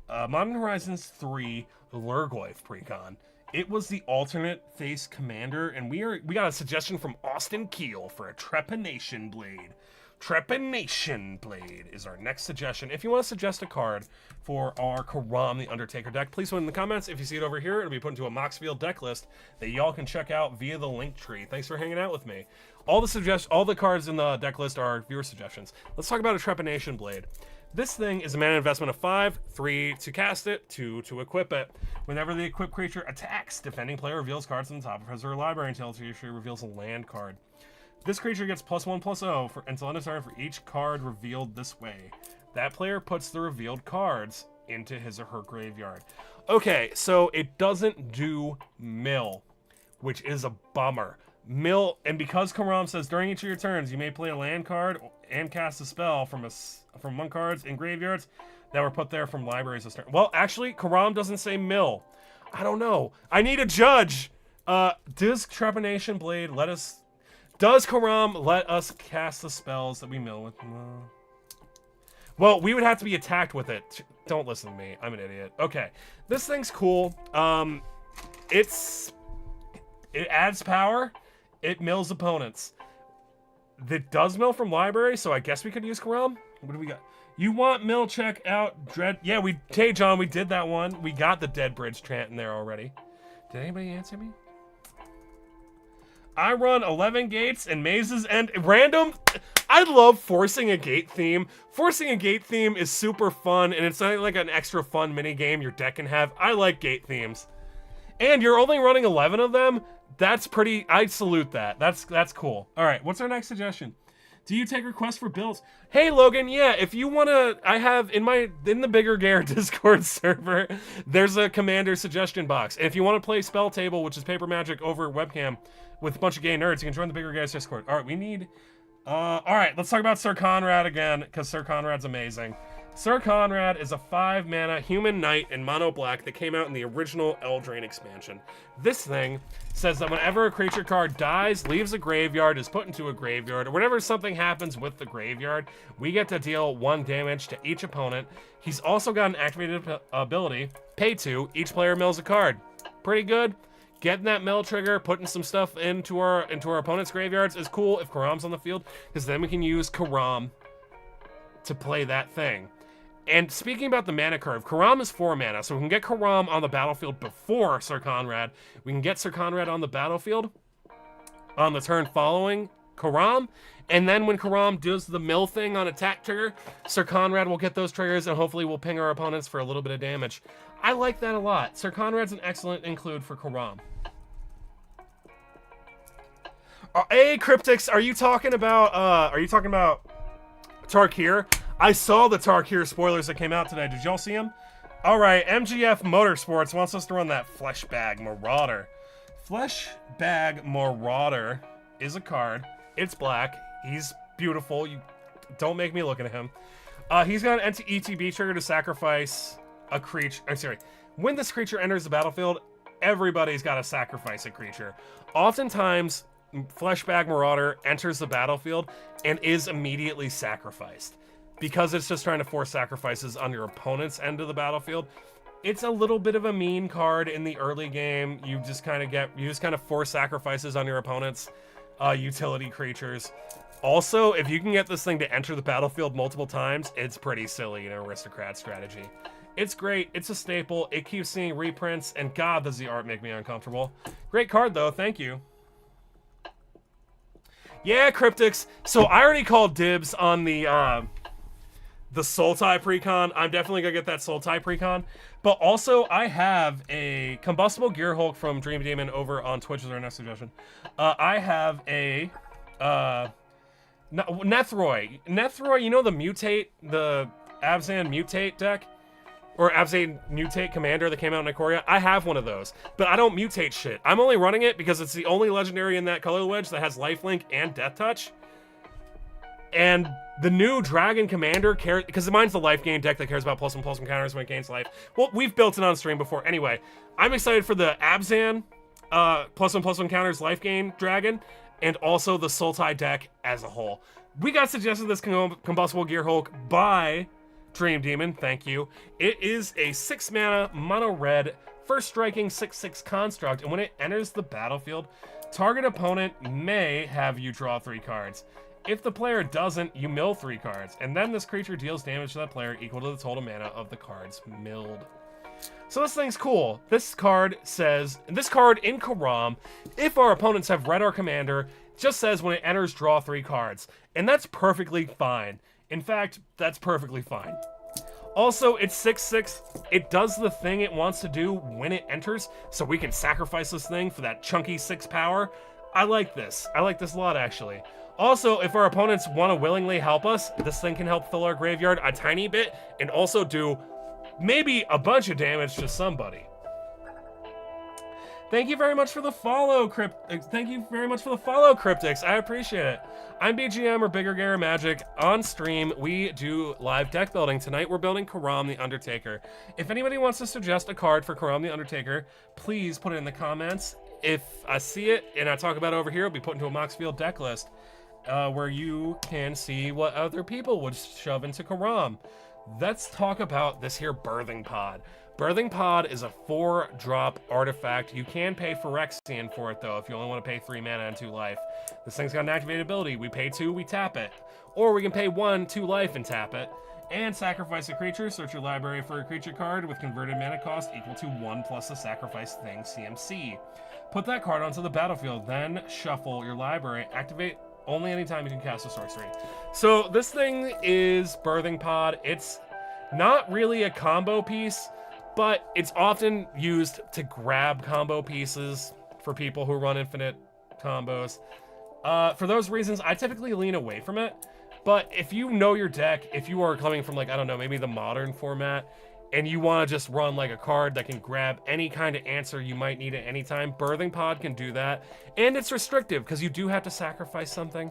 Modern Horizons 3 Lurgoyf precon. It was the alternate face commander, and we got a suggestion from Austin Keel for a Trepanation Blade. Trepanation Blade is our next suggestion. If you want to suggest a card for our Coram the Undertaker deck, please put it in the comments. If you see it over here, it'll be put into a Moxfield deck list that y'all can check out via the link tree. Thanks for hanging out with me. All the cards in the deck list are viewer suggestions. Let's talk about a Trepanation Blade. This thing is a mana investment of 5, 3 to cast it, 2 to equip it. Whenever the equipped creature attacks, defending player reveals cards on the top of his or her library until it reveals a land card. This creature gets +1/+0 until end of turn for each card revealed this way. That player puts the revealed cards into his or her graveyard. Okay, so it doesn't do mill, which is a bummer. Mill, and because Coram says during each of your turns you may play a land card and cast a spell from one cards in graveyards that were put there from libraries this turn. Well, actually, Coram doesn't say mill. I don't know. I need a judge. Does Trepanation Blade does Coram let us cast the spells that we mill with? Well, we would have to be attacked with it. Don't listen to me. I'm an idiot. Okay, this thing's cool. It adds power. It mills opponents. It does mill from library, so I guess we could use Coram. What do we got? You want mill? Check out Dread. Yeah, hey John, we did that one. We got the Dead Bridge chant in there already. Did anybody answer me? I run 11 gates and mazes and random. I love forcing a gate theme. Forcing a gate theme is super fun, and it's not like an extra fun mini game your deck can have. I like gate themes. And you're only running 11 of them. That's pretty. I salute that. That's cool. All right, what's our next suggestion? Do you take requests for builds? Hey Logan, yeah, if you wanna, I have in the Bigger Gare Discord server, there's a commander suggestion box. And if you want to play Spell Table, which is paper magic over webcam with a bunch of gay nerds, you can join the Bigger Gare's Discord. All right, we need. All right, let's talk about Sir Conrad again, because Sir Conrad's amazing. Sir Conrad is a 5-mana human knight in mono black that came out in the original Eldraine expansion. This thing says that whenever a creature card dies, leaves a graveyard, is put into a graveyard, or whenever something happens with the graveyard, we get to deal 1 damage to each opponent. He's also got an activated ability, pay 2, each player mills a card. Pretty good. Getting that mill trigger, putting some stuff into our opponent's graveyards is cool if Coram's on the field, because then we can use Coram to play that thing. And speaking about the mana curve, Coram is 4 mana, so we can get Coram on the battlefield before Sir Conrad. We can get Sir Conrad on the battlefield on the turn following Coram, and then when Coram does the mill thing on attack trigger, Sir Conrad will get those triggers, and hopefully we'll ping our opponents for a little bit of damage. I like that a lot. Sir Conrad's an excellent include for Coram. Hey, Cryptics, are you talking about Tarkir? I saw the Tarkir spoilers that came out today. Did y'all see them? All right, MGF Motorsports wants us to run that Fleshbag Marauder. Fleshbag Marauder is a card. It's black. He's beautiful. You don't make me look at him. He's got an ETB trigger to sacrifice a creature. I'm sorry. When this creature enters the battlefield, everybody's got to sacrifice a creature. Oftentimes, Fleshbag Marauder enters the battlefield and is immediately sacrificed, because it's just trying to force sacrifices on your opponent's end of the battlefield. It's a little bit of a mean card in the early game. You just kind of force sacrifices on your opponent's utility creatures. Also, if you can get this thing to enter the battlefield multiple times, it's pretty silly in an aristocrat strategy. It's great. It's a staple. It keeps seeing reprints, and God, does the art make me uncomfortable. Great card, though. Thank you. Yeah, Cryptics. So I already called dibs on the Sultai precon. I'm definitely gonna get that Sultai precon. But also, I have a Combustible Gear Hulk from Dream Demon over on Twitch is our next suggestion. I have a Nethroi. Nethroi, you know the Abzan Mutate deck? Or Abzan Mutate Commander that came out in Ikoria? I have one of those, but I don't mutate shit. I'm only running it because it's the only legendary in that color wedge that has Lifelink and Death Touch. And the new Dragon Commander cares, because mine's the life gain deck that cares about +1/+1 counters when it gains life. Well, we've built it on stream before. Anyway, I'm excited for the Abzan +1/+1 counters life gain dragon, and also the Sultai deck as a whole. We got suggested this Combustible Gear Hulk by Dream Demon, thank you. It is a 6-mana mono red First striking 6/6 construct, and when it enters the battlefield, target opponent may have you draw 3 cards. If the player doesn't, you mill 3 cards, and then this creature deals damage to that player equal to the total mana of the cards milled. So this thing's cool. This card says, this card in Coram, if our opponents have read our commander, just says when it enters, draw 3 cards. And that's perfectly fine. In fact, that's perfectly fine. Also, it's 6/6. It does the thing it wants to do when it enters, so we can sacrifice this thing for that chunky 6 power. I like this. I like this a lot, actually. Also, if our opponents want to willingly help us, this thing can help fill our graveyard a tiny bit and also do maybe a bunch of damage to somebody. Thank you very much for the follow, Thank you very much for the follow, Cryptics. I appreciate it. I'm BGM or Bigger Gara Magic. On stream, we do live deck building. Tonight, we're building Coram the Undertaker. If anybody wants to suggest a card for Coram the Undertaker, please put it in the comments. If I see it and I talk about it over here, it'll be put into a Moxfield deck list where you can see what other people would shove into Coram. Let's talk about this here Birthing Pod. Birthing Pod is a 4-drop artifact. You can pay Phyrexian for it, though, if you only want to pay 3 mana and 2 life. This thing's got an activated ability. We pay 2, we tap it. Or we can pay 1, 2 life, and tap it. And sacrifice a creature. Search your library for a creature card with converted mana cost equal to 1 plus the sacrifice thing CMC. Put that card onto the battlefield, then shuffle your library. Activate only anytime you can cast a sorcery. So this thing is Birthing Pod. It's not really a combo piece, but it's often used to grab combo pieces for people who run infinite combos. For those reasons, I typically lean away from it. But if you know your deck, if you are coming from, like, I don't know, maybe the modern format, and you want to just run like a card that can grab any kind of answer you might need at any time, Birthing Pod can do that. And it's restrictive because you do have to sacrifice something.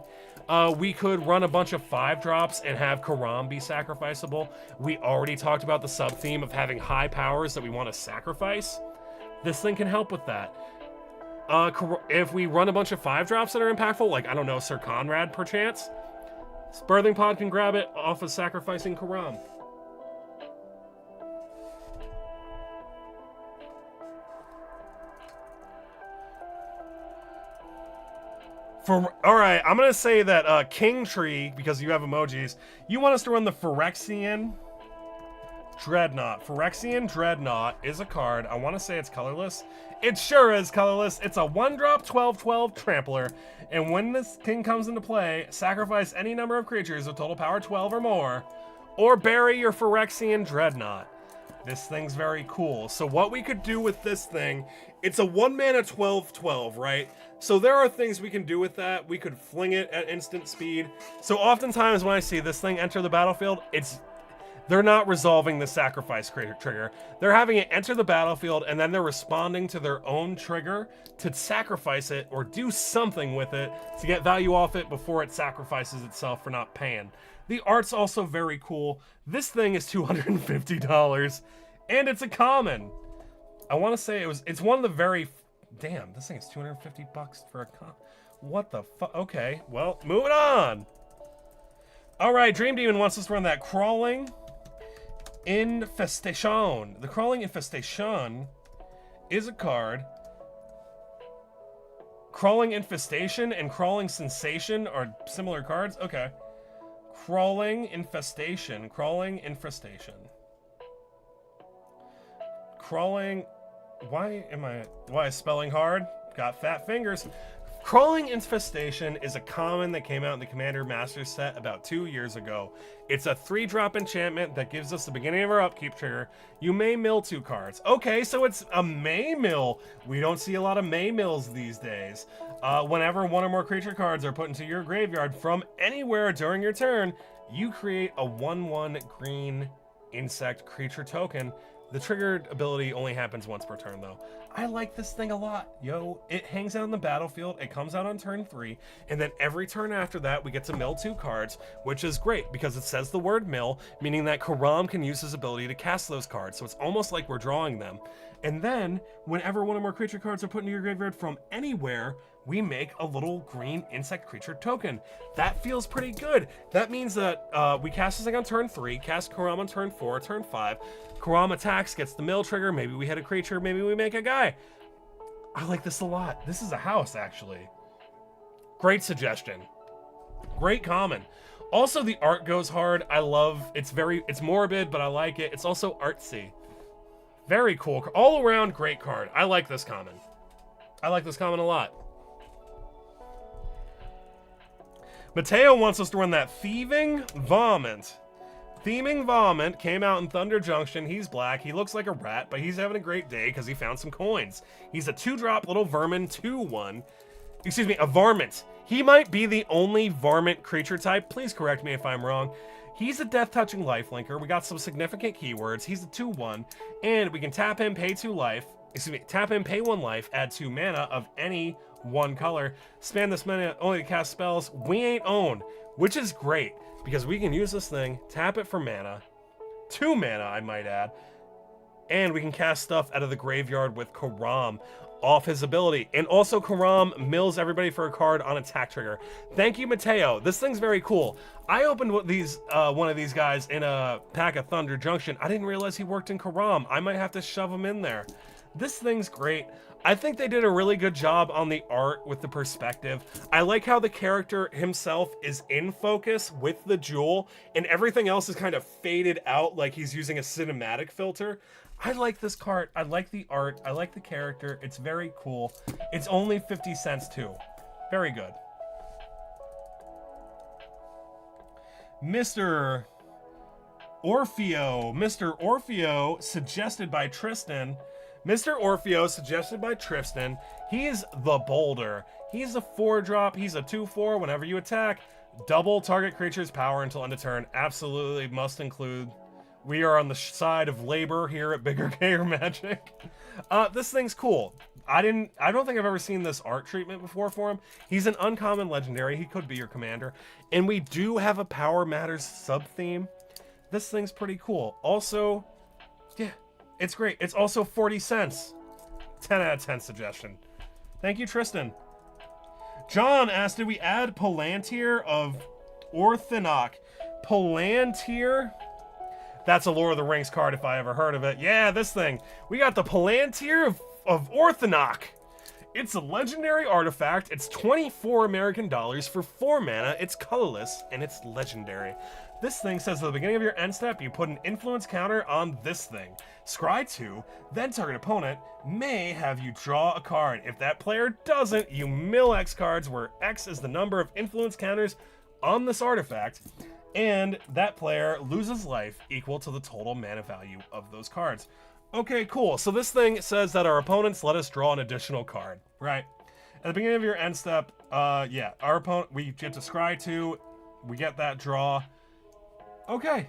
We could run a bunch of 5-drops and have Coram be sacrificable. We already talked about the sub-theme of having high powers that we want to sacrifice. This thing can help with that. If we run a bunch of 5-drops that are impactful, like, I don't know, Sir Conrad perchance, Birthing Pod can grab it off of sacrificing Coram. Alright, I'm gonna say that King Tree, because you have emojis, you want us to run the Phyrexian Dreadnought. Phyrexian Dreadnought is a card. I want to say it's colorless. It sure is colorless. It's a 1-drop 12/12 trampler. And when this king comes into play, sacrifice any number of creatures with total power 12 or more, or bury your Phyrexian Dreadnought. This thing's very cool. So what we could do with this thing, it's a 1-mana 12/12, right? So there are things we can do with that. We could fling it at instant speed. So oftentimes when I see this thing enter the battlefield, they're not resolving the sacrifice trigger. They're having it enter the battlefield, and then they're responding to their own trigger to sacrifice it or do something with it to get value off it before it sacrifices itself for not paying. The art's also very cool. This thing is $250, and it's a common. I want to say it's one of the very... Damn, this thing is $250 for a common. What the fuck? Okay, well, moving on. All right, Dream Demon wants us to run that Crawling Infestation. The Crawling Infestation is a card. Crawling Infestation and Crawling Sensation are similar cards? Okay. Crawling Infestation. Crawling Infestation. Crawling... Why am I spelling hard? Got fat fingers. Crawling Infestation is a common that came out in the Commander Master set about 2 years ago. It's a 3-drop enchantment that gives us the beginning of our upkeep trigger. You may mill 2 cards. Okay, so it's a May mill. We don't see a lot of May mills these days. Whenever 1 or more creature cards are put into your graveyard from anywhere during your turn, you create a 1/1 green insect creature token. The triggered ability only happens once per turn, though. I like this thing a lot, yo. It hangs out on the battlefield, it comes out on turn 3, and then every turn after that, we get to mill 2 cards, which is great, because it says the word mill, meaning that Coram can use his ability to cast those cards, so it's almost like we're drawing them. And then, whenever 1 or more creature cards are put into your graveyard from anywhere, we make a little green insect creature token. That feels pretty good. That means that we cast this thing on turn 3, cast Coram on turn 4, turn 5. Coram attacks, gets the mill trigger. Maybe we hit a creature, maybe we make a guy. I like this a lot. This is a house, actually. Great suggestion. Great common. Also, the art goes hard. I love, it's morbid, but I like it. It's also artsy. Very cool. All around great card. I like this common. I like this common a lot. Mateo wants us to run that Thieving Vomit. Theming Vomit came out in Thunder Junction. He's black. He looks like a rat, but he's having a great day because he found some coins. He's a 2-drop little vermin 2/1. Excuse me, a varmint. He might be the only varmint creature type. Please correct me if I'm wrong. He's a death-touching lifelinker. We got some significant keywords. He's a 2/1, and we can tap him, pay 2 life. Excuse me, tap him, pay 1 life, add 2 mana of any 1 color. Spend this mana only to cast spells we ain't own, which is great because we can use this thing, tap it for mana, 2 mana I might add, and we can cast stuff out of the graveyard with Coram off his ability. And also Coram mills everybody for a card on attack trigger. Thank you, Mateo. This thing's very cool. I opened one of these guys in a pack of Thunder Junction. I didn't realize he worked in Coram. I might have to shove him in there. This thing's great. I think they did a really good job on the art with the perspective. I like how the character himself is in focus with the jewel and everything else is kind of faded out like he's using a cinematic filter. I like this card. I like the art. I like the character. It's very cool. It's only 50 cents too. Very good. Mr. Orfeo. Mr. Orfeo, suggested by Tristan. Mr. Orfeo, suggested by Tristan. He's the Boulder. He's a 4-drop. He's a 2/4. Whenever you attack, double target creature's power until end of turn. Absolutely must include. We are on the side of labor here at Bigger Gayer Magic. This thing's cool. I don't think I've ever seen this art treatment before for him. He's an uncommon legendary. He could be your commander. And we do have a Power Matters sub-theme. This thing's pretty cool. Also, yeah, it's great. It's also 40 cents. 10 out of 10 suggestion. Thank you, Tristan. John asked, did we add Palantir of Orthanok? Palantir? That's a Lord of the Rings card if I ever heard of it. Yeah, this thing. We got the Palantir of Orthanok. It's a legendary artifact. It's 24 American dollars for 4 mana. It's colorless, and it's legendary. This thing says at the beginning of your end step, you put an influence counter on this thing. Scry 2, then target opponent may have you draw a card. If that player doesn't, you mill X cards, where X is the number of influence counters on this artifact, and that player loses life equal to the total mana value of those cards. Okay, cool. So this thing says that our opponents let us draw an additional card, right? At the beginning of your end step, yeah, our opponent, we get to scry 2, we get that draw. Okay.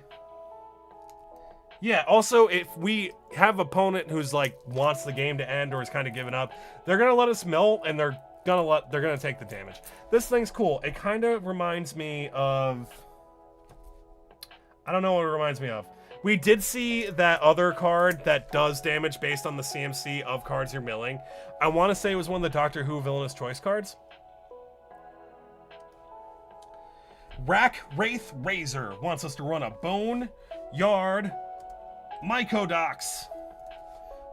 Yeah, also, if we have an opponent who's like wants the game to end or is kind of giving up, they're gonna let us mill and they're gonna take the damage. This thing's cool. It kind of reminds me of, I don't know what it reminds me of. We did see that other card that does damage based on the CMC of cards you're milling. I want to say it was one of the Doctor Who Villainous Choice cards. Rack Wraith Razor wants us to run a Boneyard Mycodox.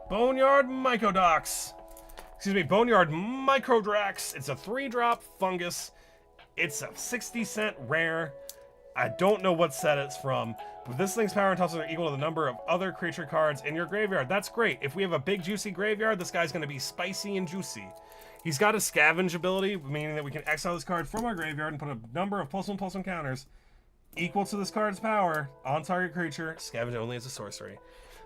Boneyard Mycodox. Excuse me, Boneyard Microdrax. It's a 3-drop fungus. It's a 60-cent rare. I don't know what set it's from, but this thing's power and toughness are equal to the number of other creature cards in your graveyard. That's great. If we have a big juicy graveyard, this guy's going to be spicy and juicy. He's got a scavenge ability, meaning that we can exile this card from our graveyard and put a number of +1/+1 counters equal to this card's power on target creature. Scavenge only as a sorcery.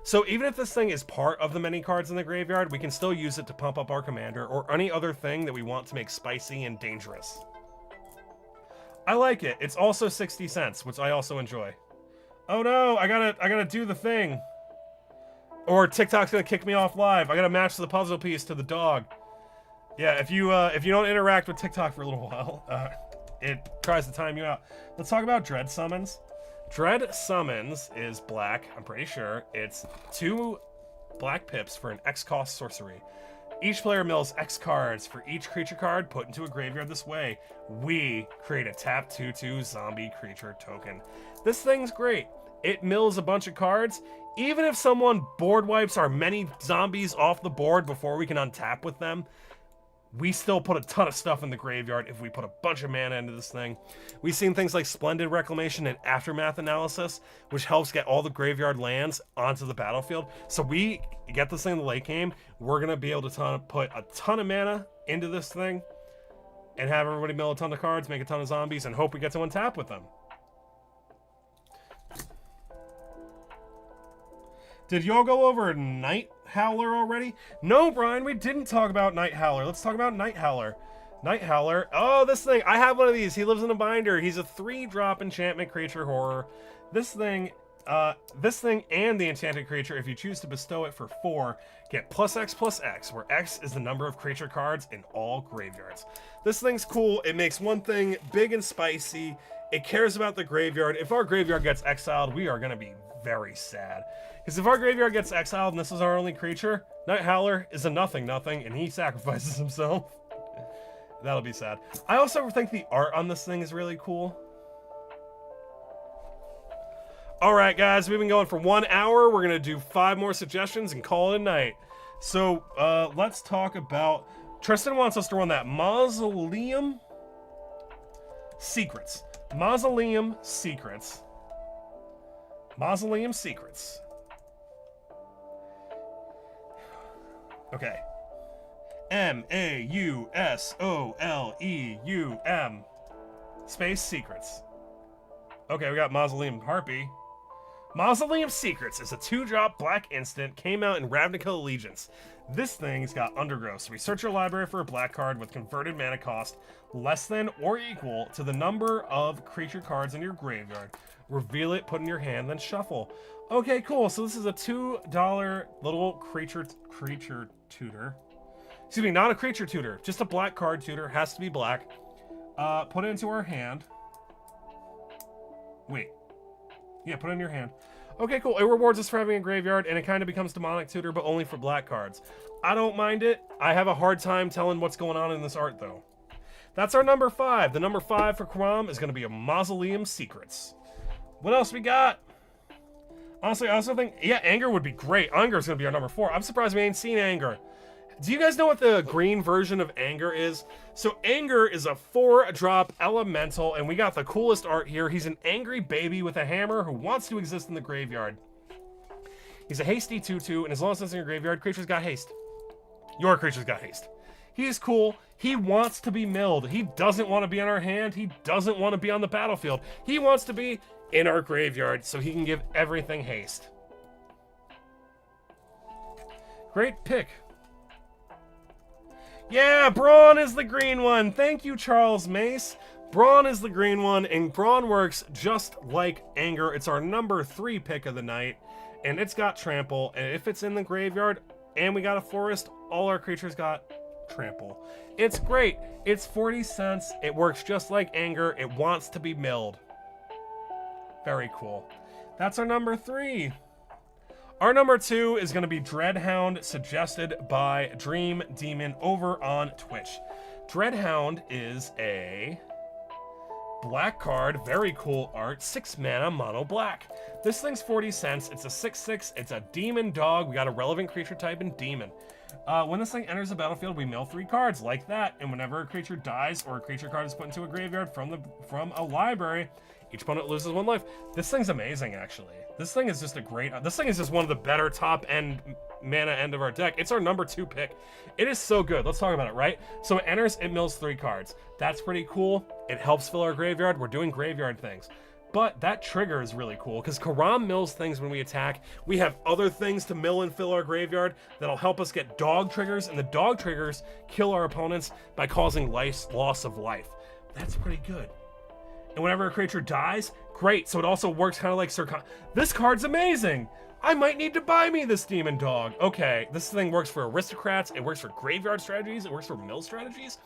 So even if this thing is part of the many cards in the graveyard, we can still use it to pump up our commander or any other thing that we want to make spicy and dangerous. I like it. It's also 60 cents, which I also enjoy. Oh no, I gotta do the thing. Or TikTok's gonna kick me off live. I gotta match the puzzle piece to the dog. Yeah, if you don't interact with TikTok for a little while, it tries to time you out. Let's talk about Dread Summons. Dread Summons is black, I'm pretty sure. It's 2 black pips for an X cost sorcery. Each player mills X cards. For each creature card put into a graveyard this way, we create a tap 2/2 zombie creature token. This thing's great. It mills a bunch of cards. Even if someone board wipes our many zombies off the board before we can untap with them, we still put a ton of stuff in the graveyard if we put a bunch of mana into this thing. We've seen things like Splendid Reclamation and Aftermath Analysis, which helps get all the graveyard lands onto the battlefield. So we get this thing in the late game, we're going to be able to put a ton of mana into this thing and have everybody mill a ton of cards, make a ton of zombies, and hope we get to untap with them. Did y'all go over Night Howler already? No, Brian, we didn't talk about Night Howler. Let's talk about Night Howler. Night Howler. Oh, this thing. I have one of these. He lives in a binder. He's a 3-drop enchantment creature horror. This thing and the enchanted creature, if you choose to bestow it for 4, get +X/+X, where X is the number of creature cards in all graveyards. This thing's cool. It makes one thing big and spicy. It cares about the graveyard. If our graveyard gets exiled, we are going to be very sad. Because if our graveyard gets exiled and this is our only creature, Night Howler is a nothing, and he sacrifices himself. That'll be sad. I also think the art on this thing is really cool. Alright guys, we've been going for 1 hour. We're going to do 5 more suggestions and call it a night. So, let's talk about... Tristan wants us to run that Mausoleum Secrets. Mausoleum Secrets. Mausoleum Secrets. Okay. Mausoleum space secrets. Okay, we got Mausoleum Harpy. Mausoleum Secrets is a 2-drop black instant, came out in Ravnica Allegiance. This thing's got Undergrowth, so we search your library for a black card with converted mana cost less than or equal to the number of creature cards in your graveyard. Reveal it, put in your hand, then shuffle. Okay, cool. So this is a $2 little creature tutor. Excuse me, not a creature tutor, just a black card tutor. Has to be black. Put it into our hand. Wait. Yeah, put it in your hand. Okay, cool. It rewards us for having a graveyard, and it kind of becomes Demonic Tutor, but only for black cards. I don't mind it. I have a hard time telling what's going on in this art, though. That's our number 5. The number 5 for Coram is going to be a Mausoleum Secrets. What else we got? Honestly, I also think, yeah, Anger would be great. Anger is going to be our number 4. I'm surprised we ain't seen Anger. Do you guys know what the green version of Anger is? So Anger is a 4-drop elemental, and we got the coolest art here. He's an angry baby with a hammer who wants to exist in the graveyard. He's a hasty 2/2, and as long as it's in your graveyard, creature's got haste. Your creature's got haste. He is cool. He wants to be milled. He doesn't want to be on our hand. He doesn't want to be on the battlefield. He wants to be in our graveyard so he can give everything haste. Great pick. Yeah, Brawn is the green one. Thank you, Charles Mace. Brawn is the green one, and Brawn works just like Anger. It's our number 3 pick of the night, and it's got Trample, and if it's in the graveyard and we got a forest, all our creatures got Trample. It's great. It's 40 cents. It works just like Anger. It wants to be milled. Very cool. That's our number 3. Our number 2 is going to be Dreadhound, suggested by Dream Demon over on Twitch. Dreadhound is a black card, very cool art, 6 mana, mono black. This thing's 40 cents. It's a 6/6. It's a demon dog. We got a relevant creature type in demon. When this thing enters the battlefield, we mill 3 cards like that, and whenever a creature dies or a creature card is put into a graveyard from a library, each opponent loses 1 life. This thing's amazing, actually. This thing is just this thing is just one of the better top end mana end of our deck. It's our number 2 pick. It is so good. Let's talk about it, right? So it enters, it mills 3 cards. That's pretty cool. It helps fill our graveyard. We're doing graveyard things. But that trigger is really cool because Coram mills things when we attack. We have other things to mill and fill our graveyard that'll help us get dog triggers, and the dog triggers kill our opponents by causing loss of life. That's pretty good. And whenever a creature dies, great. So it also works kind of like This card's amazing. I might need to buy me this demon dog. Okay, this thing works for aristocrats. It works for graveyard strategies. It works for mill strategies.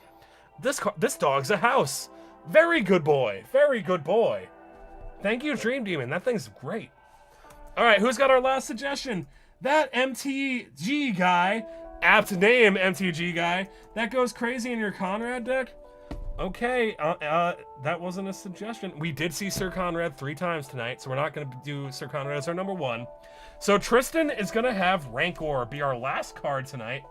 This dog's a house. Very good boy. Very good boy. Thank you, Dream Demon. That thing's great. All right, who's got our last suggestion? That MTG guy Apt name, MTG guy. That goes crazy in your Conrad deck? Okay, that wasn't a suggestion. We did see Sir Conrad 3 times tonight, so we're not going to do Sir Conrad as our number 1. So Tristan is going to have Rancor be our last card tonight.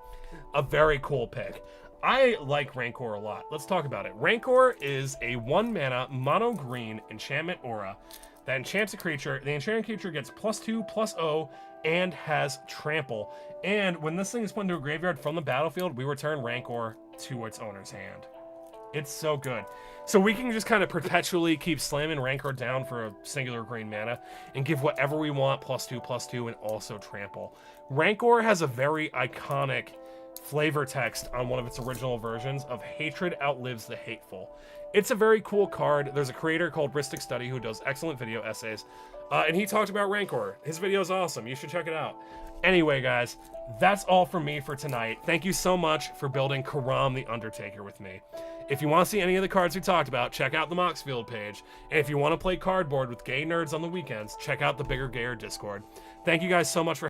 A very cool pick. I like Rancor a lot. Let's talk about it. Rancor is a 1-mana mono green enchantment aura that enchants a creature. The enchanted creature gets +2/+0 and has trample. And when this thing is put into a graveyard from the battlefield, we return Rancor to its owner's hand. It's so good. So we can just kind of perpetually keep slamming Rancor down for a singular green mana and give whatever we want +2/+2 and also trample. Rancor has a very iconic flavor text on one of its original versions of hatred outlives the hateful. It's a very cool card. There's a creator called Ristic Study who does excellent video essays, and he talked about Rancor. His video is awesome. You should check it out. Anyway, guys, that's all from me for tonight. Thank you so much for building Coram the Undertaker with me. If you want to see any of the cards we talked about, check out the Moxfield page. And if you want to play cardboard with gay nerds on the weekends, check out the Bigger Gayer Discord. Thank you guys so much for